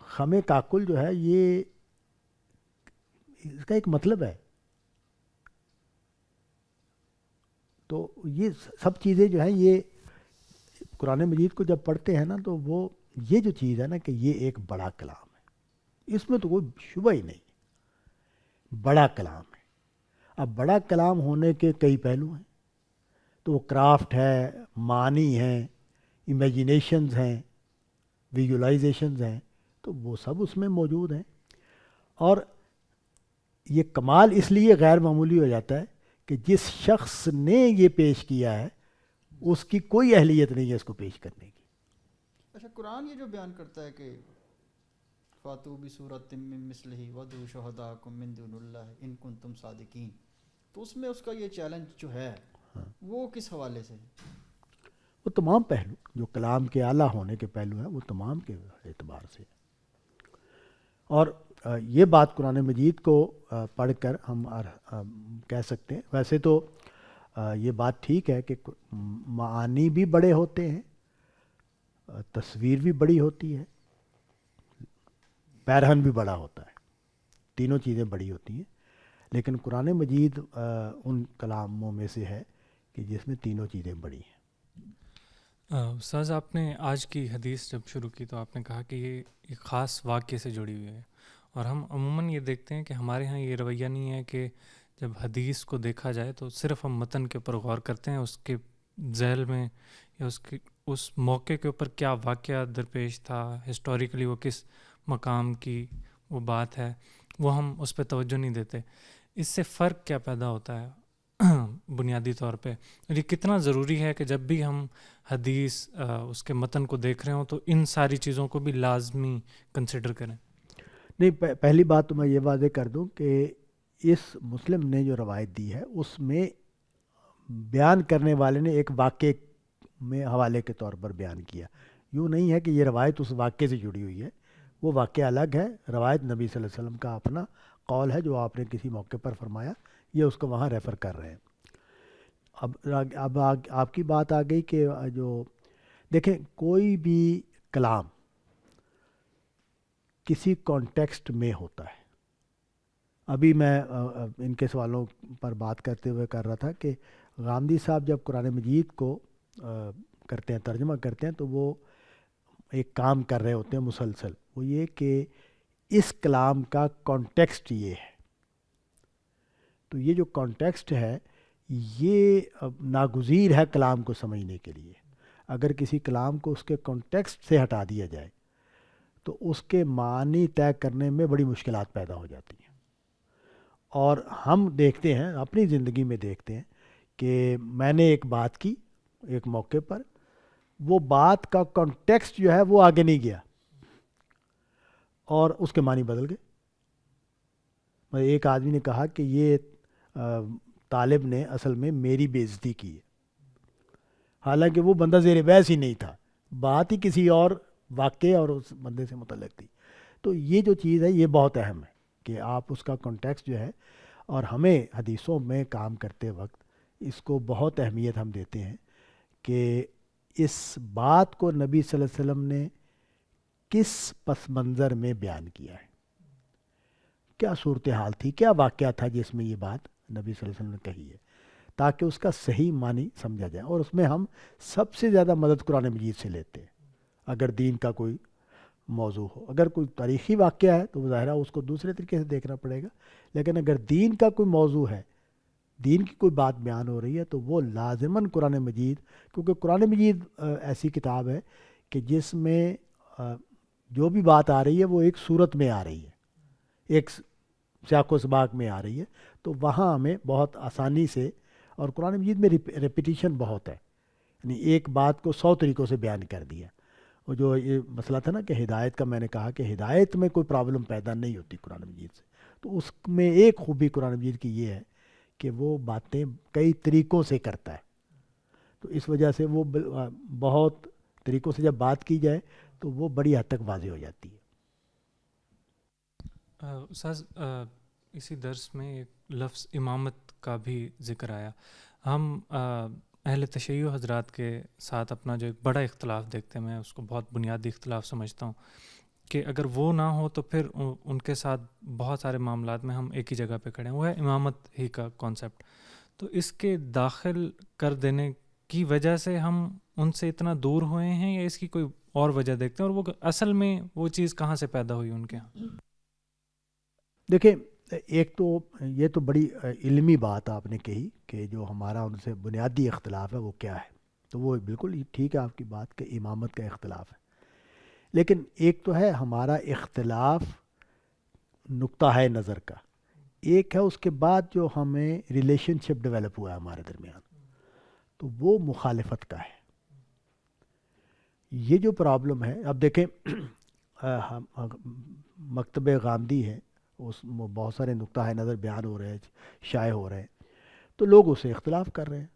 Speaker 1: خم کاکل جو ہے یہ اس کا ایک مطلب ہے، تو یہ سب چیزیں جو ہیں یہ قرآن مجید کو جب پڑھتے ہیں نا تو وہ یہ جو چیز ہے نا کہ یہ ایک بڑا کلام ہے، اس میں تو کوئی شبہ ہی نہیں، بڑا کلام ہے۔ اب بڑا کلام ہونے کے کئی پہلو ہیں، تو وہ کرافٹ ہے، معنی ہیں، امیجینیشنز ہیں، ویژولائزیشنز ہیں، تو وہ سب اس میں موجود ہیں۔ اور یہ کمال اس لیے غیر معمولی ہو جاتا ہے کہ جس شخص نے یہ پیش کیا ہے اس کی کوئی اہلیت نہیں ہے اس کو پیش کرنے کی۔
Speaker 2: اچھا، قرآن یہ جو بیان کرتا ہے کہ فاتو بصورت من مثلہ وادعوا شہداءکم من دون اللہ ان کنتم صادقین، تو اس میں اس کا یہ چیلنج جو ہے وہ کس حوالے سے ہے؟
Speaker 1: وہ تمام پہلو جو کلام کے اعلیٰ ہونے کے پہلو ہیں وہ تمام کے اعتبار سے، اور یہ بات قرآن مجید کو پڑھ کر ہم کہہ سکتے ہیں۔ ویسے تو یہ بات ٹھیک ہے کہ معانی بھی بڑے ہوتے ہیں، تصویر بھی بڑی ہوتی ہے، پیرہن بھی بڑا ہوتا ہے، تینوں چیزیں بڑی ہوتی ہیں، لیکن قرآن مجید ان کلاموں میں سے ہے کہ جس میں تینوں چیزیں بڑی ہیں۔
Speaker 3: استاذ آپ نے آج کی حدیث جب شروع کی تو آپ نے کہا کہ یہ ایک خاص واقعے سے جڑی ہوئی ہے، اور ہم عموماً یہ دیکھتے ہیں کہ ہمارے ہاں یہ رویہ نہیں ہے کہ جب حدیث کو دیکھا جائے تو صرف ہم متن کے اوپر غور کرتے ہیں، اس کے ذیل میں یا اس موقع کے اوپر کیا واقعہ درپیش تھا، ہسٹوریکلی وہ کس مقام کی وہ بات ہے، وہ ہم اس پہ توجہ نہیں دیتے۔ اس سے فرق کیا پیدا ہوتا ہے بنیادی طور پہ، اور یہ کتنا ضروری ہے کہ جب بھی ہم حدیث اس کے متن کو دیکھ رہے ہوں تو ان ساری چیزوں کو بھی لازمی کنسیڈر کریں؟
Speaker 1: نہیں، پہلی بات تو میں یہ واضح کر دوں کہ اس مسلم نے جو روایت دی ہے اس میں بیان کرنے والے نے ایک واقعے میں حوالے کے طور پر بیان کیا، یوں نہیں ہے کہ یہ روایت اس واقعے سے جڑی ہوئی ہے، وہ واقعہ الگ ہے، روایت نبی صلی اللہ علیہ وسلم کا اپنا قول ہے جو آپ نے کسی موقع پر فرمایا، یہ اس کو وہاں ریفر کر رہے ہیں۔ اب آپ کی بات آ گئی کہ جو دیکھیں کوئی بھی کلام کسی کانٹیکسٹ میں ہوتا ہے۔ ابھی میں ان کے سوالوں پر بات کرتے ہوئے کر رہا تھا کہ غامدی صاحب جب قرآن مجید کو کرتے ہیں، ترجمہ کرتے ہیں، تو وہ ایک کام کر رہے ہوتے ہیں مسلسل، وہ یہ کہ اس کلام کا کانٹیکسٹ یہ ہے، تو یہ جو کانٹیکسٹ ہے یہ ناگزیر ہے کلام کو سمجھنے کے لیے۔ اگر کسی کلام کو اس کے کانٹیکسٹ سے ہٹا دیا جائے تو اس کے معنی طے کرنے میں بڑی مشکلات پیدا ہو جاتی ہیں۔ اور ہم دیکھتے ہیں، اپنی زندگی میں دیکھتے ہیں کہ میں نے ایک بات کی ایک موقع پر، وہ بات کا کانٹیکسٹ جو ہے وہ آگے نہیں گیا اور اس کے معنی بدل گئے۔ ایک آدمی نے کہا کہ یہ طالب نے اصل میں میری بے عزتی کی ہے، حالانکہ وہ بندہ زیر بحث ہی نہیں تھا، بات ہی کسی اور واقعے اور اس بندے سے متعلق تھی۔ تو یہ جو چیز ہے یہ بہت اہم ہے کہ آپ اس کا کانٹیکسٹ جو ہے، اور ہمیں حدیثوں میں کام کرتے وقت اس کو بہت اہمیت ہم دیتے ہیں کہ اس بات کو نبی صلی اللہ علیہ وسلم نے کس پس منظر میں بیان کیا ہے، کیا صورتحال تھی، کیا واقعہ تھا جس میں یہ بات نبی صلی اللہ علیہ وسلم نے کہی ہے، تاکہ اس کا صحیح معنی سمجھا جائے۔ اور اس میں ہم سب سے زیادہ مدد قرآن مجید سے لیتے ہیں۔ اگر دین کا کوئی موضوع ہو، اگر کوئی تاریخی واقعہ ہے تو ظاہرہ اس کو دوسرے طریقے سے دیکھنا پڑے گا، لیکن اگر دین کا کوئی موضوع ہے، دین کی کوئی بات بیان ہو رہی ہے، تو وہ لازماً قرآن مجید، کیونکہ قرآن مجید ایسی کتاب ہے کہ جس میں جو بھی بات آ رہی ہے وہ ایک صورت میں آ رہی ہے، ایک سیاق و سباق میں آ رہی ہے، تو وہاں ہمیں بہت آسانی سے، اور قرآن مجید میں ریپیٹیشن بہت ہے، یعنی ایک بات کو 100 طریقوں سے بیان کر دیا۔ وہ جو یہ مسئلہ تھا نا کہ ہدایت کا، میں نے کہا کہ ہدایت میں کوئی پرابلم پیدا نہیں ہوتی قرآن مجید سے، تو اس میں ایک خوبی قرآن مجید کی یہ ہے کہ وہ باتیں کئی طریقوں سے کرتا ہے، تو اس وجہ سے وہ بہت طریقوں سے جب بات کی جائے تو وہ بڑی حد تک واضح ہو جاتی ہے۔
Speaker 3: استاذ اسی درس میں ایک لفظ امامت کا بھی ذکر آیا۔ ہم اہل تشیع حضرات کے ساتھ اپنا جو ایک بڑا اختلاف دیکھتے ہیں، میں اس کو بہت بنیادی اختلاف سمجھتا ہوں کہ اگر وہ نہ ہو تو پھر ان کے ساتھ بہت سارے معاملات میں ہم ایک ہی جگہ پہ کھڑے ہیں، وہ ہے امامت ہی کا کانسیپٹ۔ تو اس کے داخل کر دینے کی وجہ سے ہم ان سے اتنا دور ہوئے ہیں، یا اس کی کوئی اور وجہ دیکھتے ہیں، اور وہ اصل میں وہ چیز کہاں سے پیدا ہوئی ان کے ہاں؟
Speaker 1: دیکھیں، ایک تو یہ تو بڑی علمی بات آپ نے کہی کہ جو ہمارا ان سے بنیادی اختلاف ہے وہ کیا ہے، تو وہ بالکل ٹھیک ہے آپ کی بات کہ امامت کا اختلاف ہے، لیکن ایک تو ہے ہمارا اختلاف نقطہ ہے نظر کا، ایک ہے اس کے بعد جو ہمیں ریلیشن شپ ڈیولپ ہوا ہے ہمارے درمیان، تو وہ مخالفت کا ہے۔ یہ جو پرابلم ہے، اب دیکھیں مکتب غامدی ہے، اس میں بہت سارے نقطہ نظر بیان ہو رہے ہیں، شائع ہو رہے ہیں، تو لوگ اسے اختلاف کر رہے ہیں۔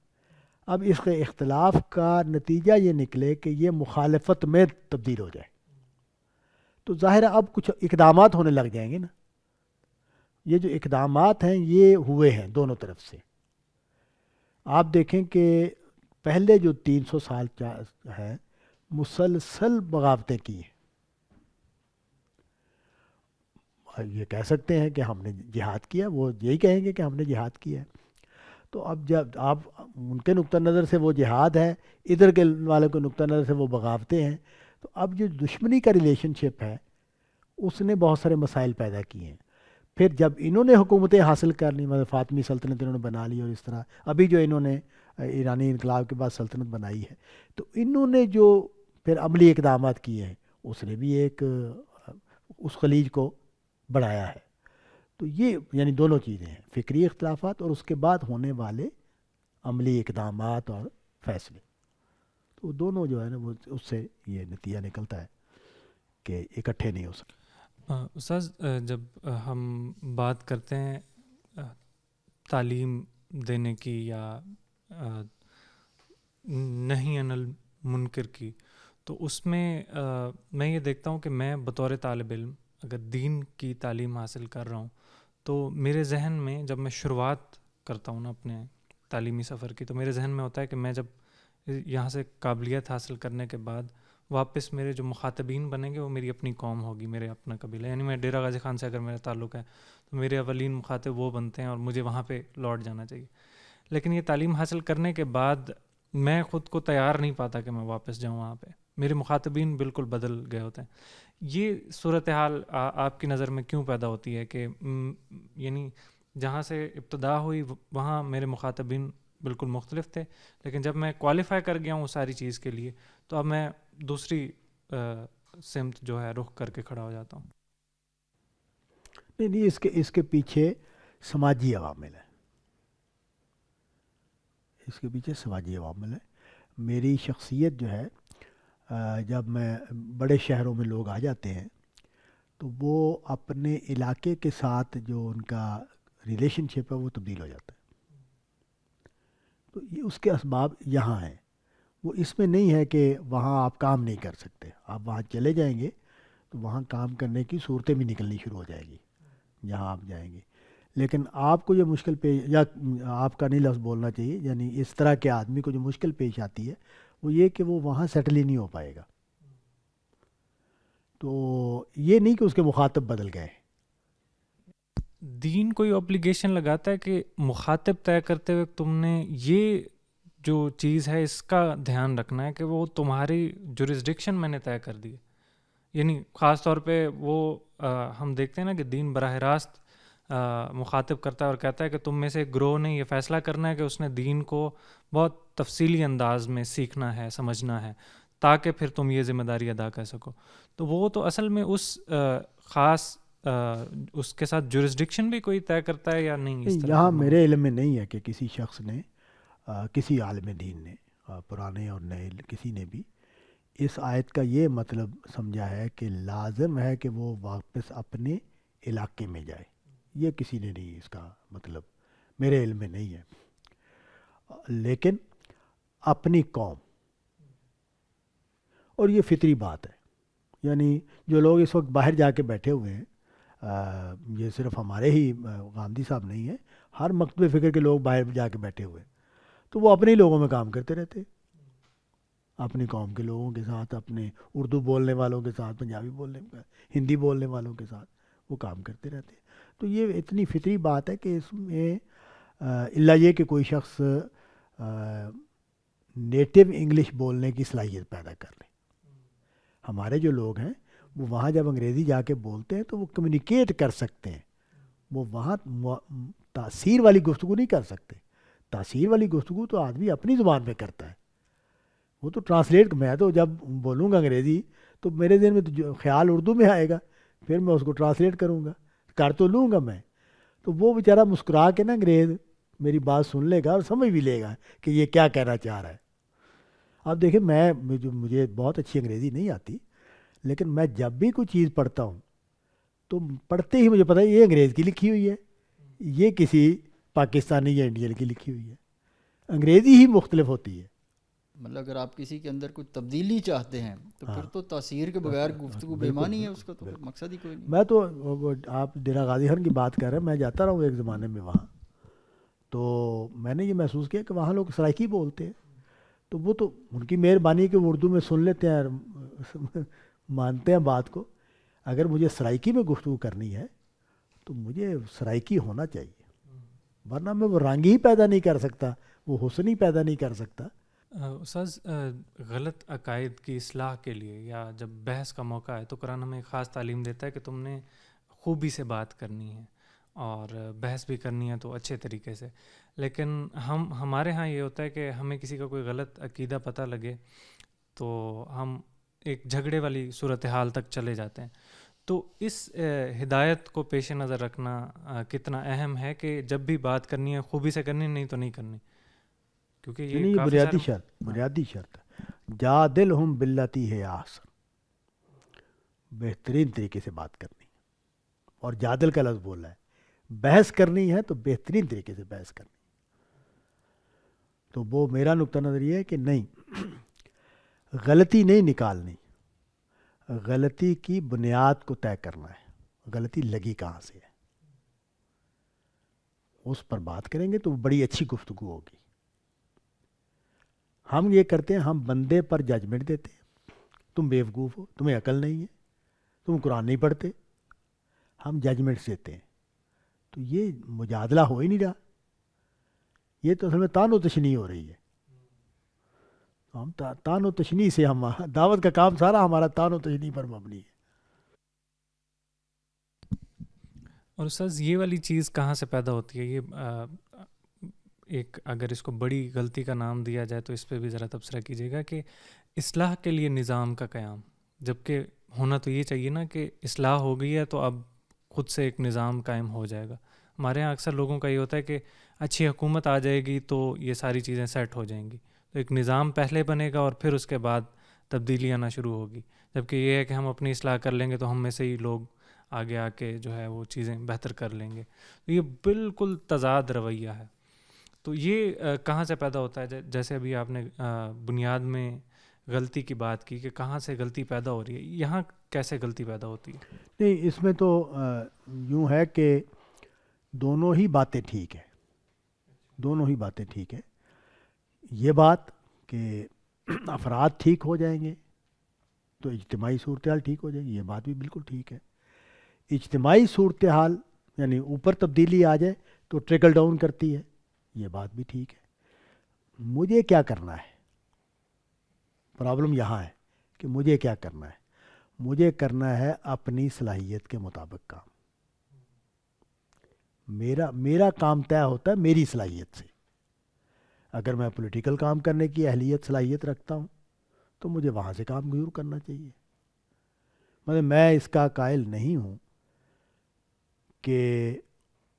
Speaker 1: اب اس کے اختلاف کا نتیجہ یہ نکلے کہ یہ مخالفت میں تبدیل ہو جائے، تو ظاہر ہے اب کچھ اقدامات ہونے لگ جائیں گے نا۔ یہ جو اقدامات ہیں یہ ہوئے ہیں دونوں طرف سے۔ آپ دیکھیں کہ پہلے جو 300 سال ہے مسلسل بغاوتیں کی ہیں، یہ کہہ سکتے ہیں کہ ہم نے جہاد کیا، وہ یہی کہیں گے کہ ہم نے جہاد کیا ہے، تو اب جب آپ ان کے نقطہ نظر سے وہ جہاد ہے، ادھر کے والے کو نقطہ نظر سے وہ بغاوتیں ہیں، تو اب جو دشمنی کا ریلیشن شپ ہے اس نے بہت سارے مسائل پیدا کیے ہیں۔ پھر جب انہوں نے حکومتیں حاصل کر لی، مطلب فاطمی سلطنت انہوں نے بنا لی، اور اس طرح ابھی جو انہوں نے ایرانی انقلاب کے بعد سلطنت بنائی ہے، تو انہوں نے جو پھر عملی اقدامات کیے ہیں اس نے بھی ایک اس خلیج کو بڑھایا ہے۔ تو یہ یعنی دونوں چیزیں ہیں، فکری اختلافات اور اس کے بعد ہونے والے عملی اقدامات اور فیصلے، تو دونوں جو ہے نا وہ اس سے یہ نتیجہ نکلتا ہے کہ اکٹھے نہیں ہو سکتے۔
Speaker 3: استاذ جب ہم بات کرتے ہیں تعلیم دینے کی یا نہی عن المنکر کی، تو اس میں میں یہ دیکھتا ہوں کہ میں بطور طالب علم اگر دین کی تعلیم حاصل کر رہا ہوں تو میرے ذہن میں جب میں شروعات کرتا ہوں نا اپنے تعلیمی سفر کی، تو میرے ذہن میں ہوتا ہے کہ میں جب یہاں سے قابلیت حاصل کرنے کے بعد واپس میرے جو مخاطبین بنیں گے وہ میری اپنی قوم ہوگی، میرے اپنا قبیلہ. یعنی میں ڈیرہ غازی خان سے اگر میرا تعلق ہے تو میرے اولین مخاطب وہ بنتے ہیں اور مجھے وہاں پہ لوٹ جانا چاہیے. لیکن یہ تعلیم حاصل کرنے کے بعد میں خود کو تیار نہیں پاتا کہ میں واپس جاؤں وہاں پہ. میرے مخاطبین بالکل بدل گئے ہوتے ہیں. یہ صورتحال آپ کی نظر میں کیوں پیدا ہوتی ہے کہ یعنی جہاں سے ابتدا ہوئی وہاں میرے مخاطبین بالکل مختلف تھے، لیکن جب میں کوالیفائی کر گیا ہوں ساری چیز کے لیے تو اب میں دوسری سمت جو ہے رخ کر کے کھڑا ہو جاتا ہوں؟
Speaker 1: نہیں، اس کے پیچھے سماجی عوامل ہیں. اس کے پیچھے سماجی عوامل ہیں. میری شخصیت جو ہے جب میں بڑے شہروں میں لوگ آ جاتے ہیں تو وہ اپنے علاقے کے ساتھ جو ان کا ریلیشن شپ ہے وہ تبدیل ہو جاتا ہے. تو یہ اس کے اسباب یہاں ہیں. وہ اس میں نہیں ہے کہ وہاں آپ کام نہیں کر سکتے. آپ وہاں چلے جائیں گے تو وہاں کام کرنے کی صورتیں بھی نکلنی شروع ہو جائے گی جہاں آپ جائیں گے. لیکن آپ کو جو مشکل پیش، یا آپ کا نہیں لفظ بولنا چاہیے، یعنی اس طرح کے آدمی کو جو مشکل پیش آتی ہے وہ یہ کہ وہ وہاں سیٹل ہی نہیں ہو پائے گا. تو یہ نہیں کہ اس کے مخاطب بدل گئے.
Speaker 3: دین کوئی اوبلیگیشن لگاتا ہے کہ مخاطب طے کرتے ہوئے تم نے یہ جو چیز ہے اس کا دھیان رکھنا ہے کہ وہ تمہاری جورسڈکشن میں نے طے کر دی ہے؟ یعنی خاص طور پہ وہ ہم دیکھتے ہیں نا کہ دین براہ راست مخاطب کرتا ہے اور کہتا ہے کہ تم میں سے ایک گروہ نے یہ فیصلہ کرنا ہے کہ اس نے دین کو بہت تفصیلی انداز میں سیکھنا ہے، سمجھنا ہے، تاکہ پھر تم یہ ذمہ داری ادا کر سکو. تو وہ تو اصل میں اس خاص اس کے ساتھ جورسڈکشن بھی کوئی طے کرتا ہے یا نہیں؟ اس طرح
Speaker 1: یہاں میرے علم میں نہیں ہے کہ کسی شخص نے کسی عالم دین نے پرانے اور نئے کسی نے بھی اس آیت کا یہ مطلب سمجھا ہے کہ لازم ہے کہ وہ واپس اپنے علاقے میں جائے. یہ کسی نے نہیں اس کا مطلب میرے علم میں نہیں ہے. لیکن اپنی قوم، اور یہ فطری بات ہے. یعنی جو لوگ اس وقت باہر جا کے بیٹھے ہوئے ہیں، یہ صرف ہمارے ہی غامدی صاحب نہیں ہیں، ہر مکتب فکر کے لوگ باہر جا کے بیٹھے ہوئے ہیں، تو وہ اپنے لوگوں میں کام کرتے رہتے ہیں، اپنی قوم کے لوگوں کے ساتھ، اپنے اردو بولنے والوں کے ساتھ، پنجابی بولنے، ہندی بولنے والوں کے ساتھ وہ کام کرتے رہتے ہیں. تو یہ اتنی فطری بات ہے کہ اس میں الا یہ کہ کوئی شخص نیٹو انگلش بولنے کی صلاحیت پیدا کر لے. ہمارے جو لوگ ہیں وہ وہاں جب انگریزی جا کے بولتے ہیں تو وہ کمیونیکیٹ کر سکتے ہیں، وہ وہاں تاثیر والی گفتگو نہیں کر سکتے. تاثیر والی گفتگو تو آدمی اپنی زبان میں کرتا ہے. وہ تو ٹرانسلیٹ، میں تو جب بولوں گا انگریزی تو میرے ذہن میں تو خیال اردو میں آئے گا، پھر میں اس کو ٹرانسلیٹ کروں گا، کر تو لوں گا میں. تو وہ بیچارہ مسکرا کے نا انگریز میری بات سن لے گا اور سمجھ بھی لے گا کہ یہ کیا کہنا چاہ رہا ہے. اب دیکھیں، مجھے بہت اچھی انگریزی نہیں آتی، لیکن میں جب بھی کوئی چیز پڑھتا ہوں تو پڑھتے ہی مجھے پتہ ہے یہ انگریز کی لکھی ہوئی ہے، یہ کسی پاکستانی یا انڈین کی لکھی ہوئی ہے. انگریزی ہی مختلف ہوتی ہے.
Speaker 2: مطلب اگر آپ کسی کے اندر کوئی تبدیلی چاہتے ہیں تو پھر تو تاثیر کے بغیر گفتگو بے معنی ہے، اس کا تو پھر مقصد ہی کوئی نہیں.
Speaker 1: میں تو آپ ڈیرہ غازی خان کی بات کر رہے ہیں، میں جاتا رہا ہوں ایک زمانے میں وہاں، تو میں نے یہ محسوس کیا کہ وہاں لوگ سرائکی بولتے ہیں. تو وہ تو ان کی مہربانی کہ وہ اردو میں سن لیتے ہیں، مانتے ہیں بات کو. اگر مجھے سرائکی میں گفتگو کرنی ہے تو مجھے سرائکی ہونا چاہیے، ورنہ میں وہ رنگ ہی پیدا نہیں کر سکتا، وہ حسن ہی پیدا نہیں کر سکتا.
Speaker 3: استاذ، غلط عقائد کی اصلاح کے لیے یا جب بحث کا موقع ہے تو قرآن ہمیں خاص تعلیم دیتا ہے کہ تم نے خوبی سے بات کرنی ہے اور بحث بھی کرنی ہے تو اچھے طریقے سے. لیکن ہمارے ہاں یہ ہوتا ہے کہ ہمیں کسی کا کوئی غلط عقیدہ پتہ لگے تو ہم ایک جھگڑے والی صورتحال تک چلے جاتے ہیں. تو اس ہدایت کو پیش نظر رکھنا کتنا اہم ہے کہ جب بھی بات کرنی ہے خوبی سے کرنی، نہیں تو نہیں کرنی، کیونکہ
Speaker 1: یہ بنیادی شرط جادلہم باللتی ہے احسن، بہترین طریقے سے بات کرنی. اور جادل کا لفظ بول رہا ہے، بحث کرنی ہے تو بہترین طریقے سے بحث کرنی. تو وہ میرا نقطہ نظر یہ ہے کہ نہیں، غلطی نہیں نکالنی، غلطی کی بنیاد کو طے کرنا ہے، غلطی لگی کہاں سے ہے، اس پر بات کریں گے تو بڑی اچھی گفتگو ہوگی۔ ہم یہ کرتے ہیں، ہم بندے پر ججمنٹ دیتے ہیں، تم بیوقوف ہو، تمہیں عقل نہیں ہے، تم قرآن نہیں پڑھتے، ہم ججمنٹس دیتے ہیں۔ تو یہ مجادلہ ہو ہی نہیں رہا، یہ تو اصل میں تان و تشنیع ہو رہی ہے۔ ہم تان و تشنیع سے، ہم دعوت کا کام سارا ہمارا تان و تشنیع پر مبنی ہے۔
Speaker 3: اور استاذ یہ والی چیز کہاں سے پیدا ہوتی ہے؟ یہ ایک اگر اس کو بڑی غلطی کا نام دیا جائے تو اس پہ بھی ذرا تبصرہ کیجیے گا کہ اصلاح کے لیے نظام کا قیام، جبکہ ہونا تو یہ چاہیے نا کہ اصلاح ہو گئی ہے تو اب خود سے ایک نظام قائم ہو جائے گا۔ ہمارے ہاں اکثر لوگوں کا یہ ہوتا ہے کہ اچھی حکومت آ جائے گی تو یہ ساری چیزیں سیٹ ہو جائیں گی، تو ایک نظام پہلے بنے گا اور پھر اس کے بعد تبدیلی آنا شروع ہوگی، جبکہ یہ ہے کہ ہم اپنی اصلاح کر لیں گے تو ہم میں سے ہی لوگ آگے آ کے جو ہے وہ چیزیں بہتر کر لیں گے۔ تو یہ بالکل تضاد رویہ ہے۔ تو یہ کہاں سے پیدا ہوتا ہے؟ جیسے ابھی آپ نے بنیاد میں غلطی کی بات کی کہ کہاں سے غلطی پیدا ہو رہی ہے، یہاں کیسے غلطی پیدا ہوتی ہے؟
Speaker 1: نہیں، اس میں تو یوں ہے کہ دونوں ہی باتیں ٹھیک ہیں، دونوں ہی باتیں ٹھیک ہیں۔ یہ بات کہ افراد ٹھیک ہو جائیں گے تو اجتماعی صورتحال ٹھیک ہو جائے گی، یہ بات بھی بالکل ٹھیک ہے۔ اجتماعی صورتحال یعنی اوپر تبدیلی آ جائے تو ٹریکل ڈاؤن کرتی ہے، یہ بات بھی ٹھیک ہے۔ مجھے کیا کرنا ہے؟ پرابلم یہاں ہے کہ مجھے کیا کرنا ہے۔ مجھے کرنا ہے اپنی صلاحیت کے مطابق کام۔ میرا کام طے ہوتا ہے میری صلاحیت سے۔ اگر میں پولیٹیکل کام کرنے کی اہلیت صلاحیت رکھتا ہوں تو مجھے وہاں سے کام ضرور کرنا چاہیے۔ مطلب میں اس کا قائل نہیں ہوں کہ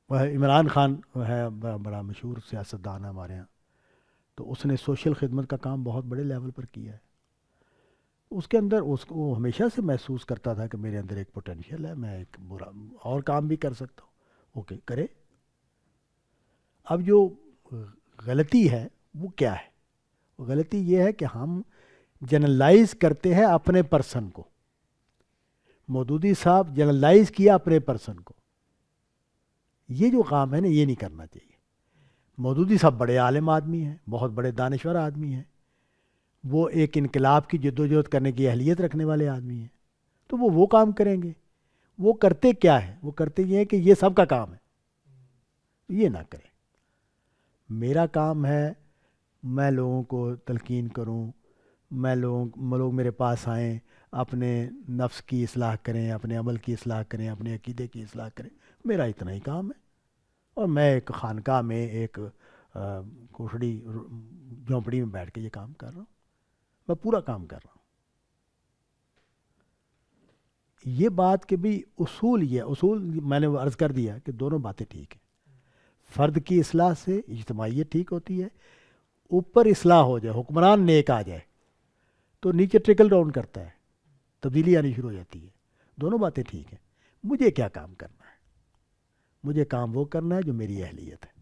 Speaker 1: وہ عمران خان ہے بڑا مشہور سیاستدان ہے ہمارے ہاں، تو اس نے سوشل خدمت کا کام بہت بڑے لیول پر کیا ہے۔ اس کے اندر اس کو ہمیشہ سے محسوس کرتا تھا کہ میرے اندر ایک پوٹینشیل ہے، میں ایک برا اور کام بھی کر سکتا ہوں۔ اوکے، کرے۔ اب جو غلطی ہے وہ کیا ہے؟ غلطی یہ ہے کہ ہم جنرلائز کرتے ہیں اپنے پرسن کو۔ مودودی صاحب جنرلائز کیا اپنے پرسن کو، یہ جو کام ہے نا یہ نہیں کرنا چاہیے۔ مودودی صاحب بڑے عالم آدمی ہیں، بہت بڑے دانشور آدمی ہیں، وہ ایک انقلاب کی جدوجہد کرنے کی اہلیت رکھنے والے آدمی ہیں، تو وہ کام کریں گے۔ وہ کرتے کیا ہے؟ وہ کرتے یہ ہے کہ یہ سب کا کام ہے، یہ نہ کریں۔ میرا کام ہے میں لوگوں کو تلقین کروں، لوگ میرے پاس آئیں، اپنے نفس کی اصلاح کریں، اپنے عمل کی اصلاح کریں، اپنے عقیدے کی اصلاح کریں، میرا اتنا ہی کام ہے۔ اور میں ایک خانقاہ میں ایک کوٹھڑی جھونپڑی میں بیٹھ کے یہ کام کر رہا ہوں، میں پورا کام کر رہا ہوں۔ یہ بات کہ بھی اصول، یہ اصول میں نے عرض کر دیا کہ دونوں باتیں ٹھیک ہیں۔ فرد کی اصلاح سے اجتماعیت ٹھیک ہوتی ہے، اوپر اصلاح ہو جائے، حکمران نیک آ جائے تو نیچے ٹریکل ڈاؤن کرتا ہے، تبدیلی آنی شروع ہو جاتی ہے۔ دونوں باتیں ٹھیک ہیں۔ مجھے کیا کام کرنا ہے؟ مجھے کام وہ کرنا ہے جو میری اہلیت ہے۔